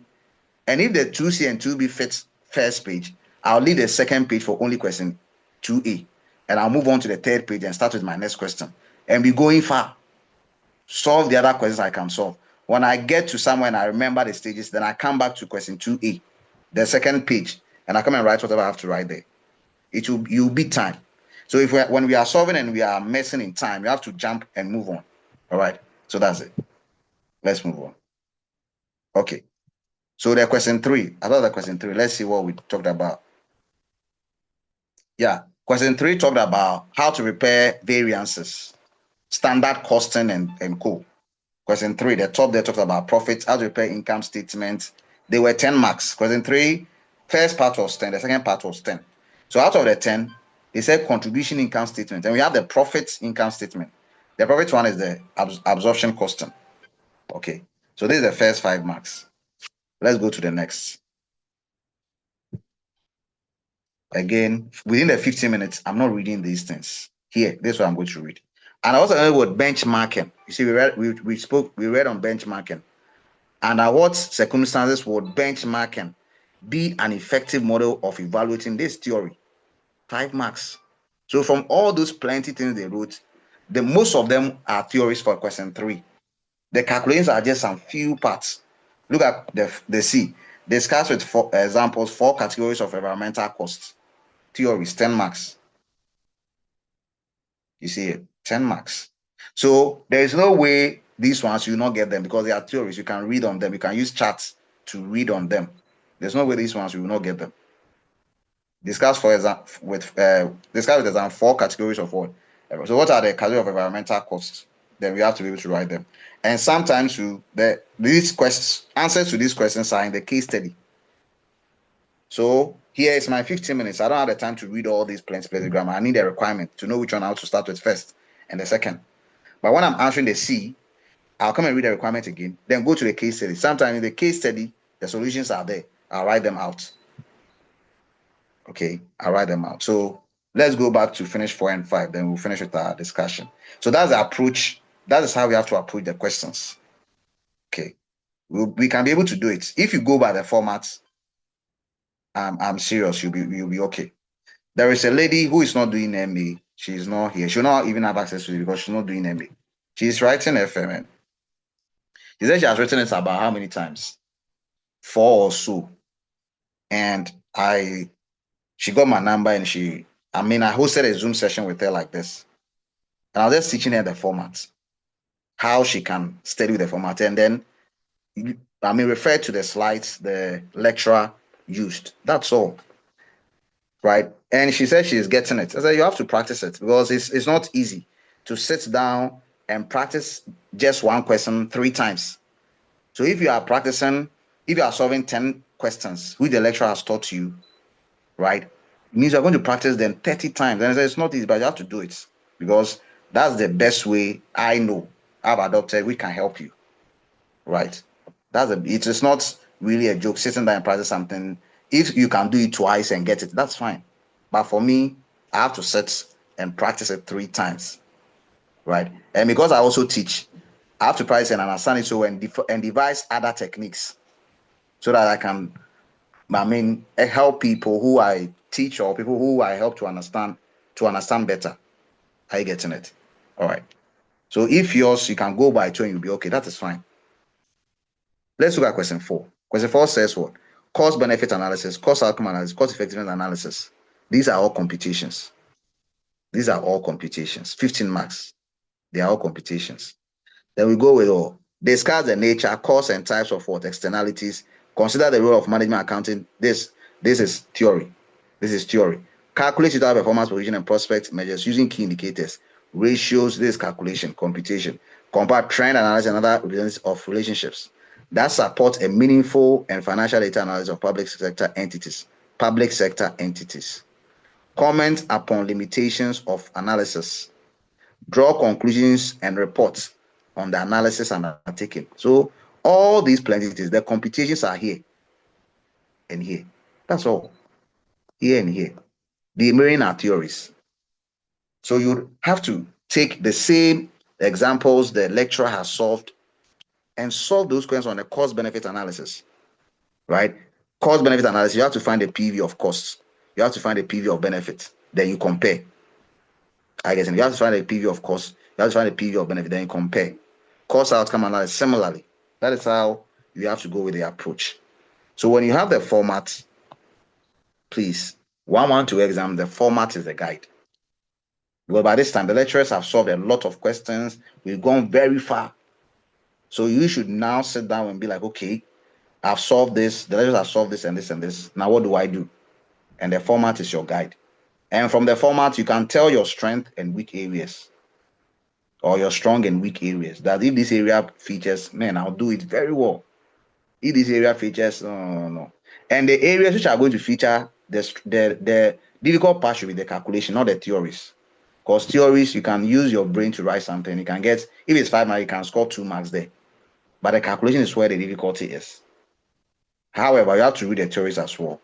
And if the 2C and 2B fits first page, I'll leave the second page for only question 2A. And I'll move on to the third page and start with my next question. And be going far. Solve the other questions I can solve. When I get to somewhere and I remember the stages, then I come back to question 2A, the second page, and I come and write whatever I have to write there. You'll beat time. So when we are solving and we are messing in time, you have to jump and move on. All right. So that's it. Let's move on. Okay. So the question 3, about the question 3, let's see what we talked about. Yeah. Question 3 talked about how to repair variances, standard costing and co. Question 3, the top there talks about profits, how to repair income statement. They were 10 marks. Question 3, first part was 10, the second part was 10. So out of the 10, they said contribution income statement. And we have the profit income statement. The profit one is the absorption costing. Okay. So this is the first 5 marks. Let's go to the next. Again, within the 15 minutes, I'm not reading these things. Here, this is what I'm going to read. And also another word, benchmarking. You see, we read on benchmarking. Under what circumstances would benchmarking be an effective model of evaluating this theory? 5 marks. So from all those plenty things they wrote, most of them are theories for question 3. The calculations are just some few parts. Look at the C. Discuss with 4 examples 4 categories of environmental costs. Theories, 10 marks. You see it, 10 marks. So there is no way these ones you will not get them because they are theories. You can read on them. You can use charts to read on them. There's no way these ones you will not get them. Discuss with example 4 categories of what. So what are the categories of environmental costs? Then we have to be able to write them. And sometimes these questions, answers to these questions are in the case study. So here is my 15 minutes. I don't have the time to read all these plenty grammar. I need a requirement to know which one I have to start with first and the second. But when I'm answering the C, I'll come and read the requirement again, then go to the case study. Sometimes in the case study, the solutions are there. I'll write them out. Okay, I'll write them out. So let's go back to finish 4 and 5. Then we'll finish with our discussion. So that's the approach. That is how we have to approach the questions. Okay, we can be able to do it. If you go by the formats, I'm serious, you'll be okay. There is a lady who is not doing MA. She's not here. She'll not even have access to it because she's not doing MA. She's writing FMN. She said she has written it about how many times? 4 or so. And she got my number and I hosted a Zoom session with her like this. And I was just teaching her the format, how she can study with the format. And then, refer to the slides the lecturer used. That's all. Right? And she said she's getting it. I said, you have to practice it because it's not easy to sit down and practice just one question 3 times. So if you are solving 10 questions, which the lecturer has taught you, right? It means you're going to practice them 30 times. And I said, it's not easy, but you have to do it because that's the best way I know I've adopted which can help you, right? It is not really a joke sitting down and practice something. If you can do it twice and get it, that's fine. But for me, I have to sit and practice it 3 times, right? And because I also teach, I have to practice and understand it so and devise other techniques so that help people who I teach or people who I help to understand better. Are you getting it? All right. So if yours you can go by 2 and you'll be okay, that is fine. Let's look at question 4. Question 4 says what? Cost benefit analysis, cost outcome analysis, cost effectiveness analysis. These are all computations. 15 marks. They are all computations. Then we go with discuss the nature, cost, and types of what externalities. Consider the role of management accounting. This is theory. This is theory. Calculate total performance, provision, and prospect measures using key indicators, ratios. This computation. Compare trend analysis and other evidence of relationships that support a meaningful and financial data analysis of public sector entities. Comment upon limitations of analysis. Draw conclusions and report on the analysis undertaken. So all these plenties, the computations are here and here. That's all. Here and here. The remaining are theories. So you have to take the same examples the lecturer has solved and solve those questions on the cost-benefit analysis, right? Cost-benefit analysis, you have to find the PV of costs. You have to find the PV of benefit. Then you compare. I guess you have to find the PV of cost. You have to find the PV of benefit. Then you compare. Cost outcome analysis, similarly. That is how you have to go with the approach. So when you have the format, please, 112 exam, the format is the guide. Well, by this time, the lecturers have solved a lot of questions. We've gone very far. So you should now sit down and be like, okay, I've solved this. The lecturers have solved this and this and this. Now what do I do? And the format is your guide. And from the format, you can tell your strength and weak areas or your strong and weak areas. That if this area features, man, I'll do it very well. If this area features, no. And the areas which are going to feature, the difficult part should be the calculation, not the theories. Because theories, you can use your brain to write something. You can get, if it's 5 marks, you can score 2 marks there. But the calculation is where the difficulty is. However, you have to read the theories as well.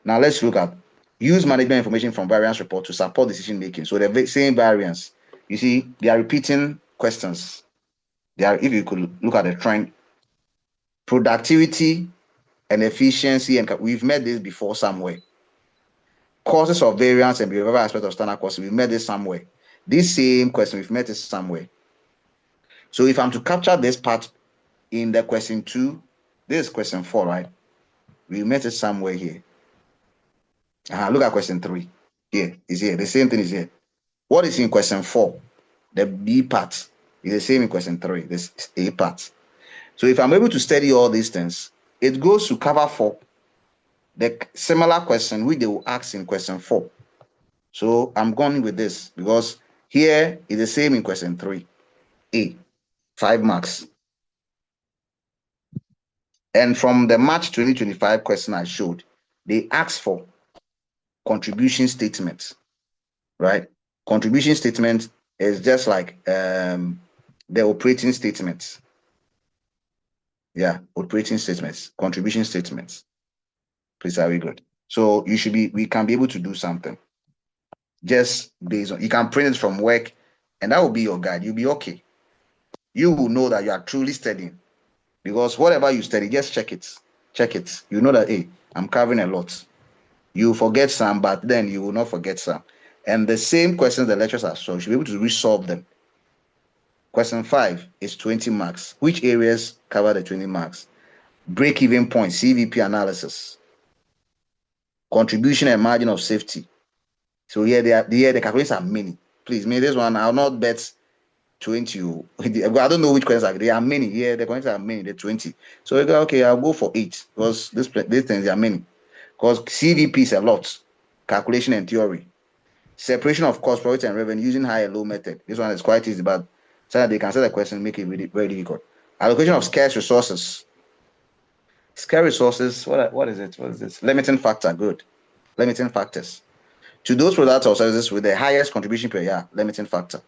Now let's look at use management information from variance report to support decision making. So the same variance, you see, they are repeating questions. If you could look at the trend, productivity and efficiency, and we've met this before somewhere. Causes of variance and behavioral aspect of standard cost, we've met this somewhere. This same question, we've met this somewhere. So if I'm to capture this part in the question 2, this is question 4, right? We met it somewhere here. Look at question 3. Here is here. The same thing is here. What is in question 4? The B part is the same in question 3. This A part. So if I'm able to study all these things, it goes to cover for the similar question which they will ask in question 4. So I'm going with this because here is the same in question 3. A, 5 marks. And from the March 2025 question I showed, they asked for contribution statements, right? Contribution statement is just like the operating statements. Yeah, operating statements, contribution statements. Please, are we good? So we can be able to do something just based on, you can print it from work and that will be your guide. You'll be okay. You will know that you are truly studying because whatever you study, just check it. You know that, hey, I'm covering a lot. You forget some, but then you will not forget some. And the same questions the lecturers are solved, you should be able to resolve them. Question 5 is 20 marks. Which areas cover the 20 marks? Break-even point, CVP analysis. Contribution and margin of safety. So here the calculations are many. Please, this one, I'll not bet 20. I don't know which questions are. There are many. Yeah, the questions are many. They're 20. So okay, I'll go for 8 because these things are many. Because CVP is a lot. Calculation and theory. Separation of cost, profit, and revenue using high and low method. This one is quite easy, but so that they can answer the question, make it really very difficult. Allocation of scarce resources. Scarce resources, what is it? What is this? Limiting factor, good. Limiting factors. To those products or services with the highest contribution per year, limiting factor.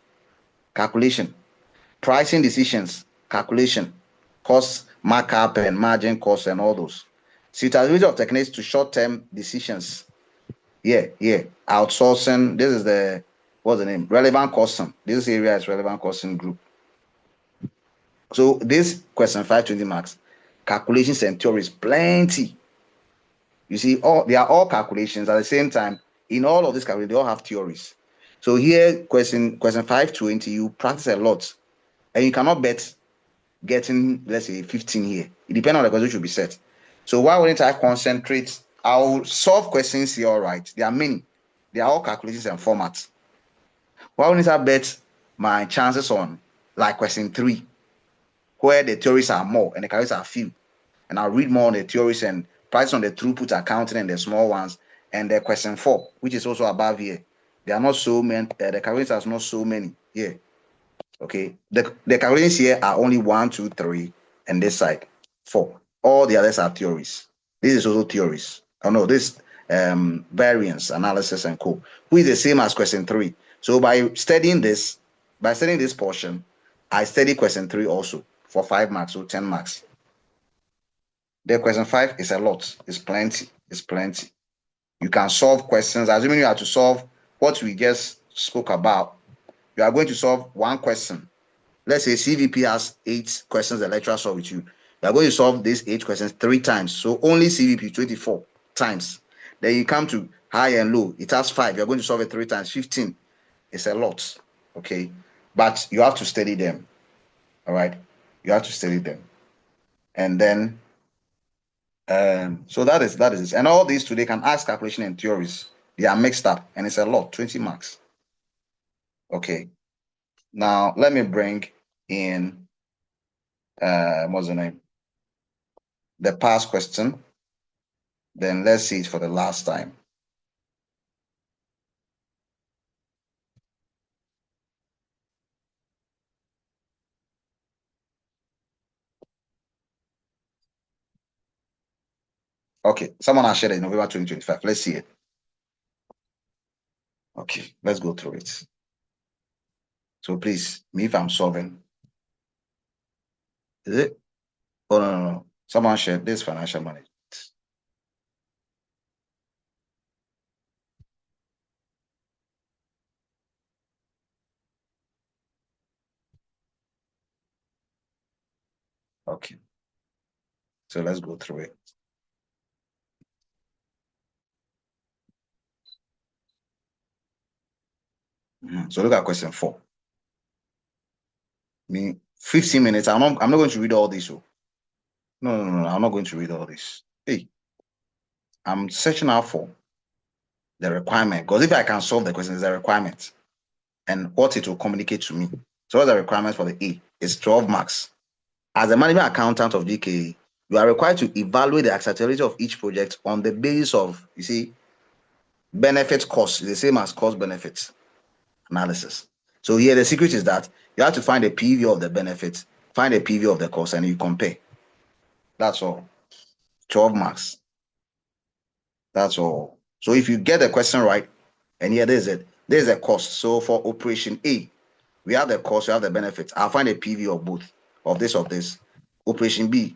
Calculation. Pricing decisions, calculation, cost markup and margin costs and all those. Suitability of techniques to short-term decisions. Yeah. Outsourcing. This is the what's the name? Relevant costing. This area is relevant costing group. So this question 520 marks. Calculations and theories, plenty. You see, they are all calculations at the same time. In all of these calculations, they all have theories. So here, question 520, you practice a lot, and you cannot bet getting, let's say, 15 here. It depends on the question should be set. So why wouldn't I concentrate? I'll solve questions here, all right. There are many. They are all calculations and formats. Why wouldn't I bet my chances on like question 3, where the theories are more and the calculations are few? And I'll read more on the theories and price on the throughput accounting and the small ones. And the question 4, which is also above here. There are not so many, the calculations are not so many here. Okay, the calculations here are only 1, 2, 3, and this side 4. All the others are theories. This is also theories. Oh no, this variance analysis and co, who is the same as question 3. So by studying this portion, I study question 3 also for 5 marks, so 10 marks. The question 5 is a lot. It's plenty. It's plenty. You can solve questions, assuming you have to solve what we just spoke about. You are going to solve one question. Let's say CVP has 8 questions the lecturer solved with you. You are going to solve these 8 questions 3 times. So only CVP 24 times. Then you come to high and low. It has 5. You're going to solve it 3 times, 15. It's a lot. Okay. But you have to study them. All right. You have to study them. And then so that is it. And all these today can ask calculation and theories. They are mixed up and it's a lot, 20 marks. Okay. Now let me bring in what's the name? The past question. Then let's see it for the last time. Okay, someone has shared it in November 2025. Let's see it. Okay, let's go through it. So please, me if I'm solving. Is it? Oh, no. Someone shared this financial management. Okay. So let's go through it. So look at question 4. Me 15 minutes. I'm not going to read all this. So. No. I'm not going to read all this. Hey, I'm searching out for the requirement. Because if I can solve the question, it's a requirement. And what it will communicate to me. So what's the requirement for the A? It's 12 marks. As a management accountant of DKE, you are required to evaluate the acceptability of each project on the basis of, you see, benefit cost, the same as cost benefits analysis. So here the secret is that you have to find a PV of the benefits, find a PV of the cost, and you compare. That's all. 12 marks. That's all. So if you get the question right, and here there's a cost. So for operation A, we have the cost, we have the benefits. I'll find a PV of both, of this. Operation B,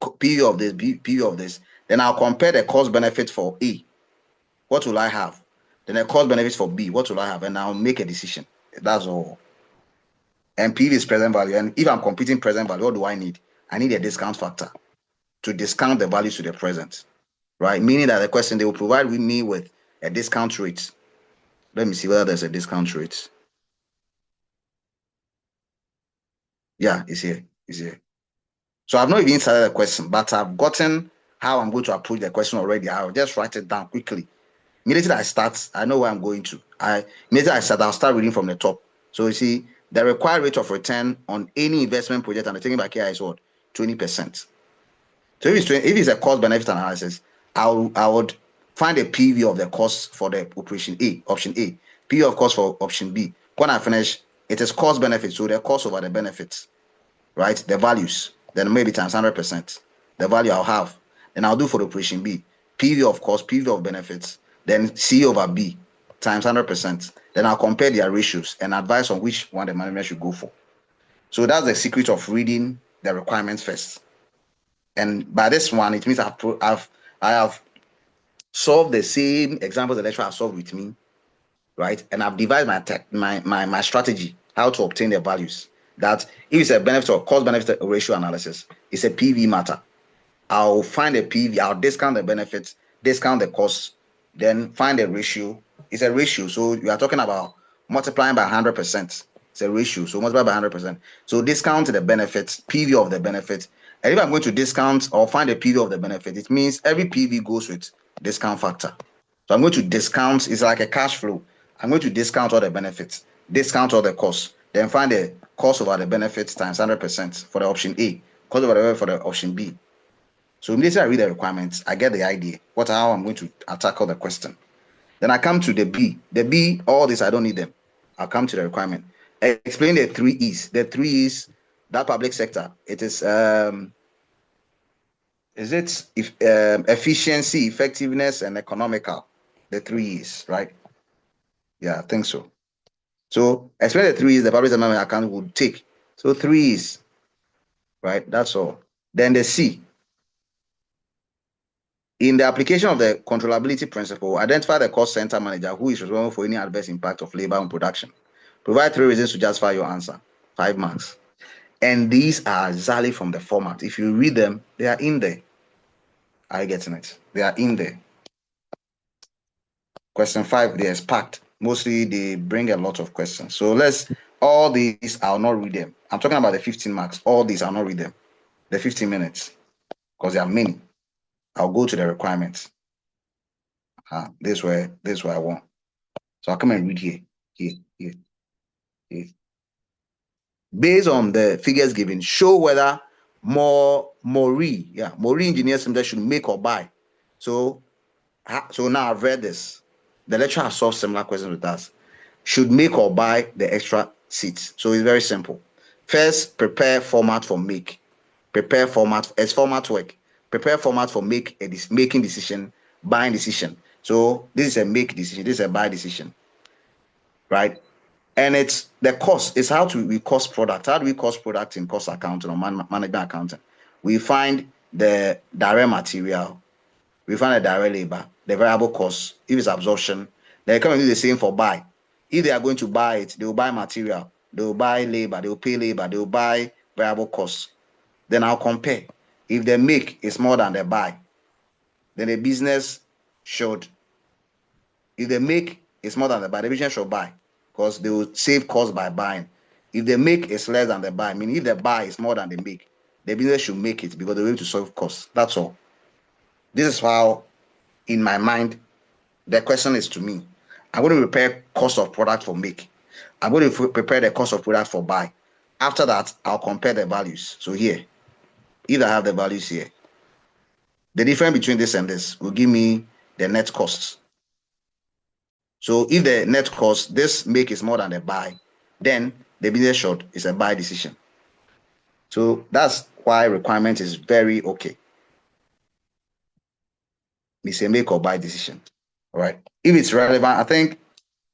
PV of this, PV of this. Then I'll compare the cost benefit for A. What will I have? Then the cost benefits for B. What will I have? And I'll make a decision. That's all. And PV is present value. And if I'm computing present value, what do I need? I need a discount factor to discount the values to the present, right? Meaning that the question, they will provide me with a discount rate. Let me see whether there's a discount rate. Yeah, it's here. It's here. So I've not even started the question, but I've gotten how I'm going to approach the question already. I'll just write it down quickly. Immediately I start, I know where I'm going to. Immediately I start, I'll start reading from the top. So you see, the required rate of return on any investment project and the taking back here is what? 20%. So if it's a cost benefit analysis, I would find a PV of the cost for the operation A, option A, PV of cost for option B. When I finish, it is cost benefit, so the cost over the benefits, right? The values, then maybe times 100%. The value I'll have. Then I'll do for the operation B, PV of cost, PV of benefits, then C over B times 100%. Then I'll compare their ratios and advise on which one the management should go for. So that's the secret of reading the requirements first. And by this one, it means I have solved the same examples the lecturer has solved with me, right? And I've devised my strategy how to obtain the values. That if it's a benefit or cost benefit ratio analysis, it's a PV matter. I'll find a PV, I'll discount the benefits, discount the costs, then find a ratio. It's a ratio. So you are talking about multiplying by 100%. It's a ratio. So multiply by 100%. So discount the benefits, PV of the benefit. And if I'm going to discount or find a PV of the benefit, it means every PV goes with discount factor. So I'm going to discount, it's like a cash flow. I'm going to discount all the benefits, discount all the costs, then find the cost over the benefits times 100% for the option A, cost over the for the option B. So immediately I read the requirements, I get the idea, how I'm going to tackle the question. Then I come to the B. The B, all this, I don't need them. I'll come to the requirement. Explain the 3 E's. The 3 E's, that public sector, it is efficiency, effectiveness, and economical? The 3 E's, right? Yeah, I think so. So explain the 3 E's the public sector account would take. So 3 E's, right? That's all. Then the C. In the application of the controllability principle, identify the cost center manager who is responsible for any adverse impact of labor on production. Provide 3 reasons to justify your answer. 5 marks. And these are exactly from the format. If you read them, they are in there. Are you getting it? They are in there. Question 5, they are packed. Mostly they bring a lot of questions. So all these, I'll not read them. I'm talking about the 15 marks. All these, I'll not read them. The 15 minutes, because there are many. I'll go to the requirements. This is where I want. So I'll come and read here. Based on the figures given, show whether Mori Engineers Limited should make or buy. So now I've read this. The lecturer has solved similar questions with us. Should make or buy the extra seats. So it's very simple. First, prepare format for make. Prepare format as format work. Prepare format for making decision, buying decision. So this is a make decision. This is a buy decision, right? And it's the cost. It's how we cost product. How do we cost product in cost accounting or management accounting? We find the direct material, we find the direct labor, the variable cost. If it's absorption, they come and do the same for buy. If they are going to buy it, they will buy material, they will buy labor, they will pay labor, they will buy variable costs. Then I'll compare. If the make is more than the buy, then the business should. If the make is more than the buy, the business should buy, because they will save cost by buying. If the make is less than the buy, meaning if the buy is more than the make, the business should make it because they're going to solve costs. That's all. This is how, in my mind, the question is to me. I'm going to prepare cost of product for make. I'm going to prepare the cost of product for buy. After that, I'll compare the values. So here, if I have the values here, the difference between this and this will give me the net costs. So if the net cost, this make is more than the buy, then the business short is a buy decision. So that's why requirement is very okay. It's a make or buy decision. All right. If it's relevant, I think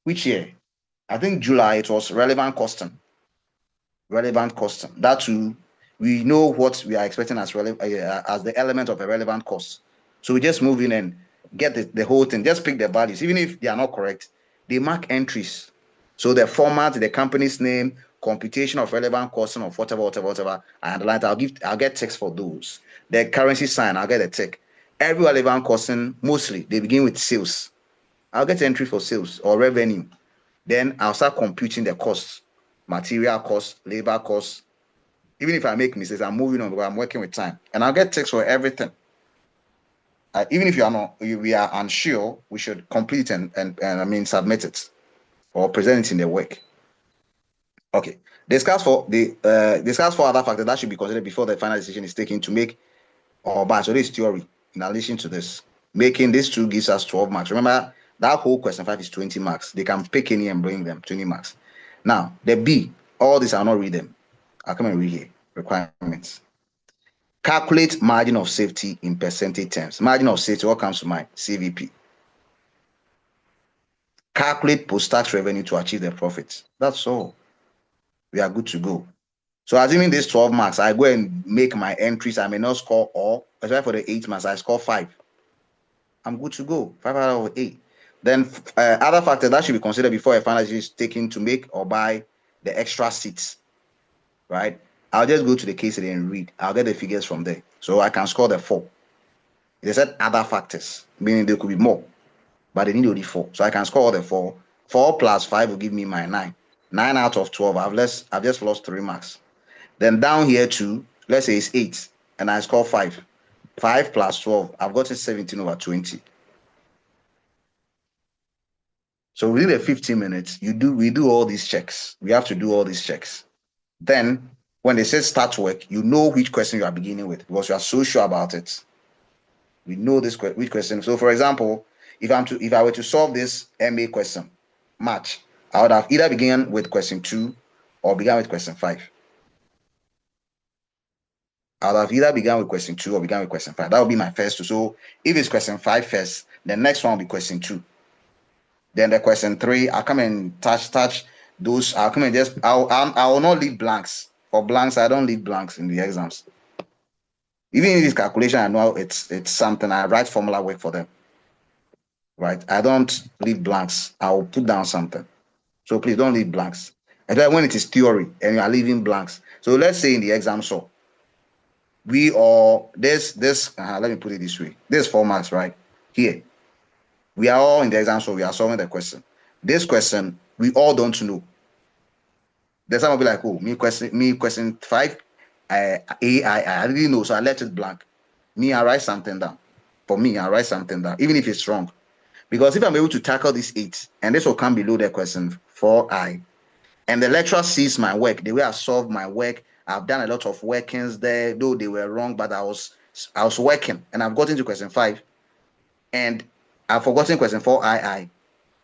which year? I think July it was relevant costing. Relevant costing. That too, we know what we are expecting as the element of a relevant cost. So we just move in and get the whole thing. Just pick the values, even if they are not correct. They mark entries. So the format, the company's name, computation of relevant costing of whatever. I underline. I'll get text for those. The currency sign, I'll get a tick. Every relevant costing, mostly they begin with sales. I'll get entry for sales or revenue. Then I'll start computing the costs, material costs, labor costs. Even if I make mistakes, I'm moving on because I'm working with time. And I'll get text for everything. Even if we are unsure, we should complete and submit it or present it in the work. Okay. Discuss four other factors that should be considered before the final decision is taken to make or buy. So this is theory. In addition to this, making this 2 gives us 12 marks. Remember, that whole question 5 is 20 marks. They can pick any and bring them 20 marks. Now, the B, all these I'll not read them. I'll come and read here. Requirements. Calculate margin of safety in percentage terms. Margin of safety, what comes to mind? CVP. Calculate post-tax revenue to achieve the profits. That's all. We are good to go. So assuming this 12 marks, I go and make my entries. I may not score all, especially for the 8 marks, I score 5. I'm good to go. 5 out of 8. Then other factors that should be considered before a final decision is taken to make or buy the extra seats, right? I'll just go to the case study and read. I'll get the figures from there. So I can score the 4. They said other factors, meaning there could be more, but they need only 4. So I can score all the 4. 4 plus 5 will give me my 9. 9 out of 12. I've just lost 3 marks. Then down here too, let's say it's 8, and I score 5. 5 plus 12, I've gotten 17 over 20. So within the 15 minutes, we do all these checks. We have to do all these checks. Then when they say start work, you know which question you are beginning with because you are so sure about it. We know which question. So for example, if I were to solve this MA question, match, I would have either begun with question 2 or began with question 5. I would have either begun with question 2 or began with question 5. That would be my first two. So if it's question 5 first, the next one will be question 2. Then the question 3, I'll come and touch those. I'll come and I will not leave blanks. For blanks, I don't leave blanks in the exams. Even in this calculation, I know it's something. I write formula work for them. Right? I don't leave blanks. I'll put down something. So please don't leave blanks. And then when it is theory and you are leaving blanks. So let's say in the exam, so we all let me put it this way. There's 4 marks, right? Here. We are all in the exam, so we are solving the question. This question, we all don't know. Then someone will be like, oh, me question 5, I didn't know, so I left it blank. I write something down. For me, I write something down, even if it's wrong. Because if I'm able to tackle this 8, and this will come below the question 4I, and the lecturer sees my work, the way I've solved my work, I've done a lot of workings there, though they were wrong, but I was working, and I've gotten to question 5, and I've forgotten question 4II,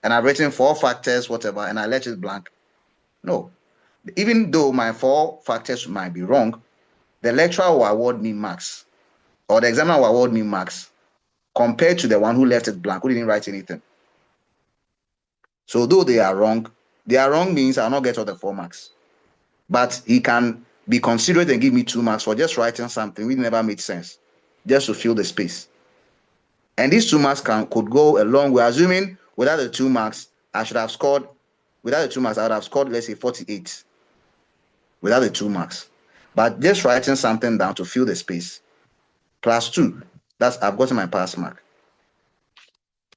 and I've written 4 factors, whatever, and I left it blank. No. Even though my 4 factors might be wrong, the lecturer will award me marks, or the examiner will award me marks, compared to the one who left it blank, who didn't write anything. So though they are wrong means I'll not get all the 4 marks. But he can be considerate and give me 2 marks for just writing something which never made sense, just to fill the space. And these 2 marks could go a long way. Assuming without the 2 marks, I would have scored, let's say 48 without the 2 marks. But just writing something down to fill the space, plus 2, I've gotten my pass mark.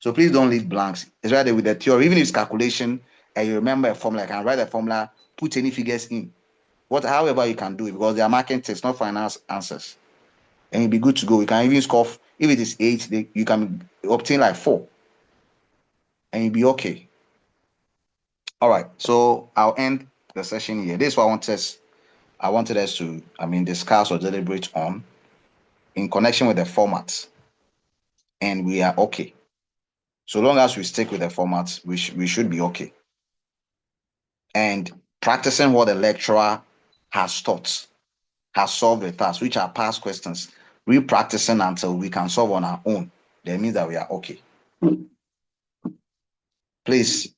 So please don't leave blanks. It's rather with the theory, even if it's calculation and you remember a formula, I can write a formula, put any figures in. However you can do it, because they are marking tests, not final answers. And you'll be good to go. You can even score, if it is 8, you can obtain like 4. And you'll be okay. All right. So I'll end the session here. This is what I wanted us to discuss or deliberate on in connection with the formats. And we are okay. So long as we stick with the formats, we should be okay. And practicing what the lecturer has taught, has solved with us, which are past questions, re-practicing until we can solve on our own, that means that we are okay. Please,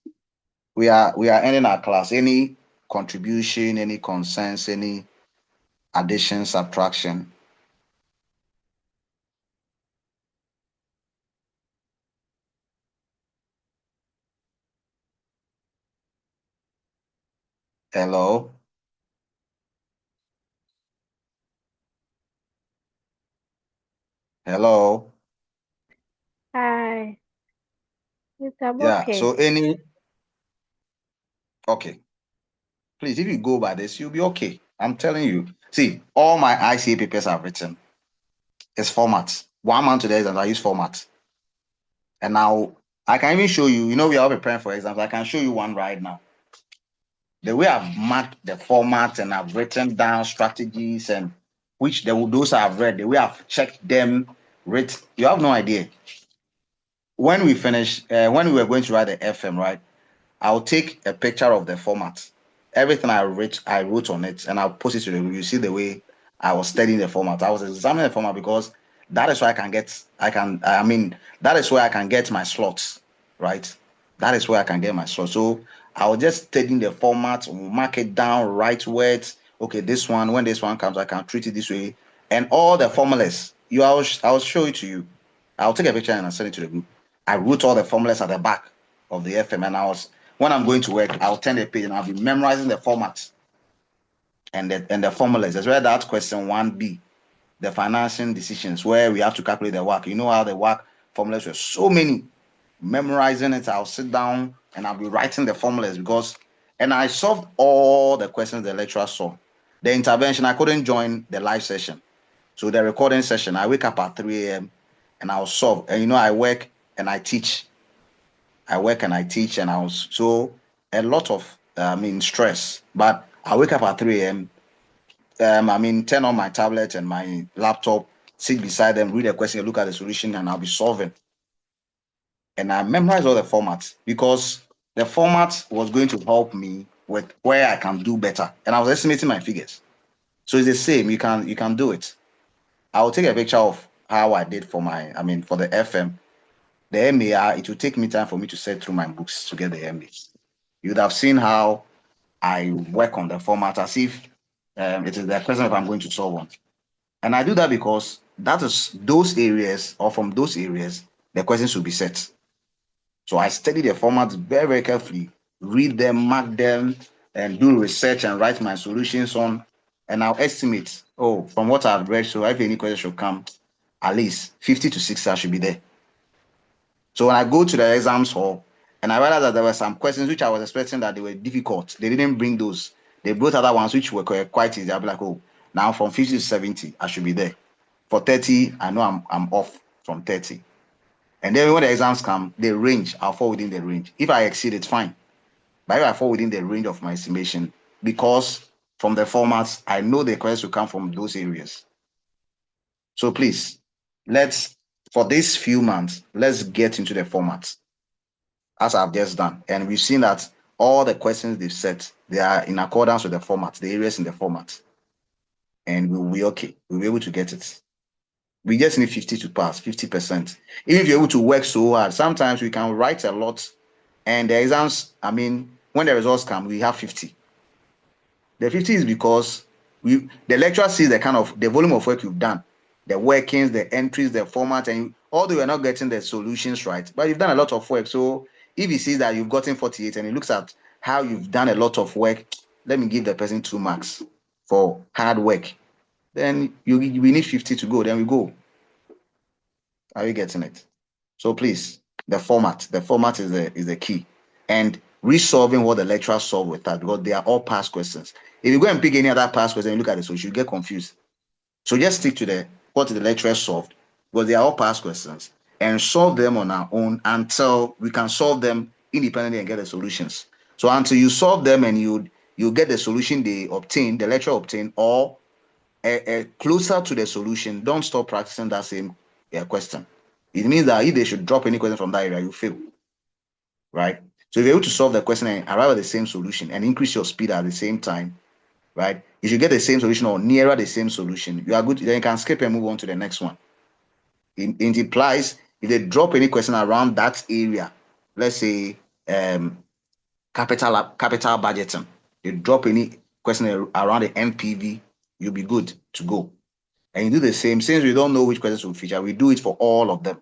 we are ending our class. Any contribution, any concerns, any addition, subtraction? Hello? Hello? Hi. Yes, I'm Yeah, okay. so okay. Please, if you go by this, you'll be okay. I'm telling you. See, all my ICA papers I've written is format. 1 month to the exam, I use format. And now I can even show you, we are all preparing for exams. I can show you one right now. The way I've marked the format and I've written down strategies and those I've read, the way I've checked them, you have no idea. When we when we were going to write the FM, right, I'll take a picture of the format. Everything I wrote on it, and I'll post it to you see the way I was studying the format. I was examining the format because that is where that is where I can get my slots, right? That is where I can get my slots. So I was just studying the format, mark it down, write words, okay, this one, when this one comes, I can treat it this way. And all the formulas, I'll show it to you. I'll take a picture and I'll send it to the group. I wrote all the formulas at the back of the FM, and when I'm going to work, I'll turn the page and I'll be memorizing the formats and the formulas. As well, that question 1B, the financing decisions, where we have to calculate the work. You know how the work formulas were so many. Memorizing it, I'll sit down and I'll be writing the formulas and I solved all the questions the lecturer saw. The intervention, I couldn't join the live session. So the recording session, I wake up at 3 a.m. and I'll solve. And I work and I teach. I work and I teach, and so a lot of stress. But I wake up at 3 a.m. Turn on my tablet and my laptop, sit beside them, read a question, look at the solution, and I'll be solving. And I memorize all the formats because the format was going to help me with where I can do better. And I was estimating my figures. So it's the same. You can do it. I'll take a picture of how I did for for the FM. The MAR, it will take me time for me to set through my books to get the MA. You would have seen how I work on the format as if it is the question that I'm going to solve on. And I do that because that is those areas, or from those areas, the questions will be set. So I study the formats very, very carefully, read them, mark them, and do research and write my solutions on. And I'll estimate, from what I've read, so if any question should come, at least 50 to 60 I should be there. So when I go to the exams hall, and I realized that there were some questions which I was expecting that they were difficult. They didn't bring those. They brought other ones which were quite easy. I'll be like, now from 50 to 70, I should be there. For 30, I know I'm off from 30. And then when the exams come, the range, I'll fall within the range. If I exceed, it's fine. But if I fall within the range of my estimation, because from the formats, I know the questions will come from those areas. So please, for these few months, let's get into the formats as I've just done. And we've seen that all the questions they've set, they are in accordance with the format, the areas in the format. And we'll be okay. We'll be able to get it. We just need 50 to pass, 50%. Even if you're able to work so hard, sometimes we can write a lot and the exams, when the results come, we have 50. The 50 is because the lecturer sees the volume of work you've done, the workings, the entries, the format, and although you're not getting the solutions right, but you've done a lot of work. So if he sees that you've gotten 48 and he looks at how you've done a lot of work, let me give the person 2 marks for hard work. Then we need 50 to go. Then we go. Are you getting it? So please, the format is the key. And resolving what the lecturer solved with that, because they are all past questions. If you go and pick any other past question and look at the solution, you get confused. So just stick to what the lecturer solved, because they are all past questions, and solve them on our own until we can solve them independently and get the solutions. So until you solve them and you get the solution the lecturer obtained, or closer to the solution, don't stop practicing that same question. It means that if they should drop any question from that area, you fail, right? So if you're able to solve the question and arrive at the same solution and increase your speed at the same time, right? If you get the same solution or nearer the same solution, you are good. Then you can skip and move on to the next one. It implies if they drop any question around that area, let's say capital budgeting, they drop any question around the NPV, you'll be good to go. And you do the same. Since we don't know which questions will feature, we do it for all of them.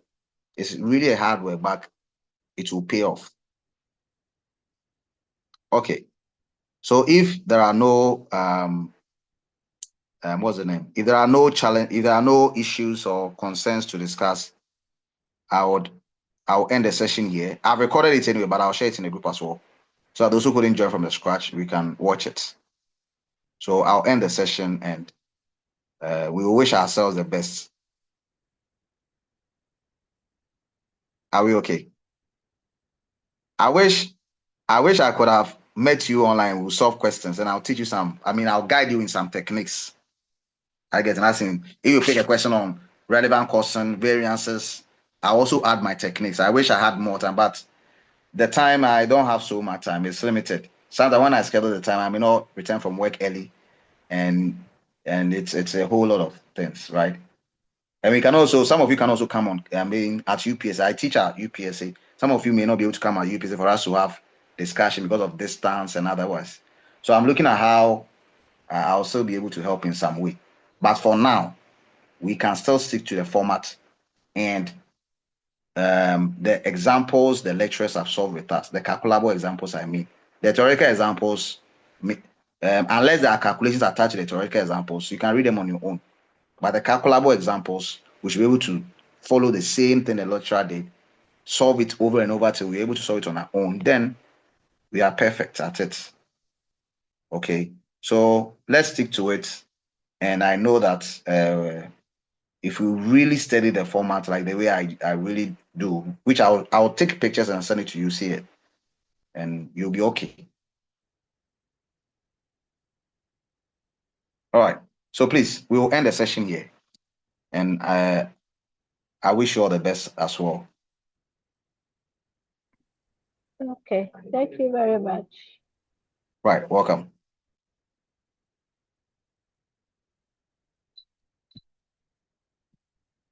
It's really a hard work, but it will pay off. Okay. So if there are no what's the name? If there are no if there are no issues or concerns to discuss, I'll end the session here. I've recorded it anyway, but I'll share it in the group as well. So that those who couldn't join from the scratch, we can watch it. So I'll end the session and we will wish ourselves the best. Are we okay? I wish I could have met you online. We'll solve questions and I'll teach you some. I'll guide you in some techniques. I get nothing. If you pick a question on relevant question, variances, I also add my techniques. I wish I had more time, but the time I don't have so much time. It's limited. Sometimes when I schedule the time, I may not return from work early, and it's a whole lot of things, right? And some of you can also come on. At UPSA, I teach at UPSA. Some of you may not be able to come at UPSA for us to have discussion because of distance and otherwise. So I'm looking at how I'll still be able to help in some way. But for now, we can still stick to the format and the examples the lecturers have solved with us, the calculable examples, I mean, the theoretical examples, unless there are calculations attached to the theoretical examples, you can read them on your own. But the calculable examples, we should be able to follow the same thing the lecturer did, solve it over and over till we're able to solve it on our own. Then we are perfect at it. Okay, so let's stick to it. And I know that if we really study the format like the way I really do, which I'll take pictures and send it to you, see it, and you'll be okay. All right. So please, we will end the session here, and I wish you all the best as well. Okay. Thank you very much. Right. Welcome.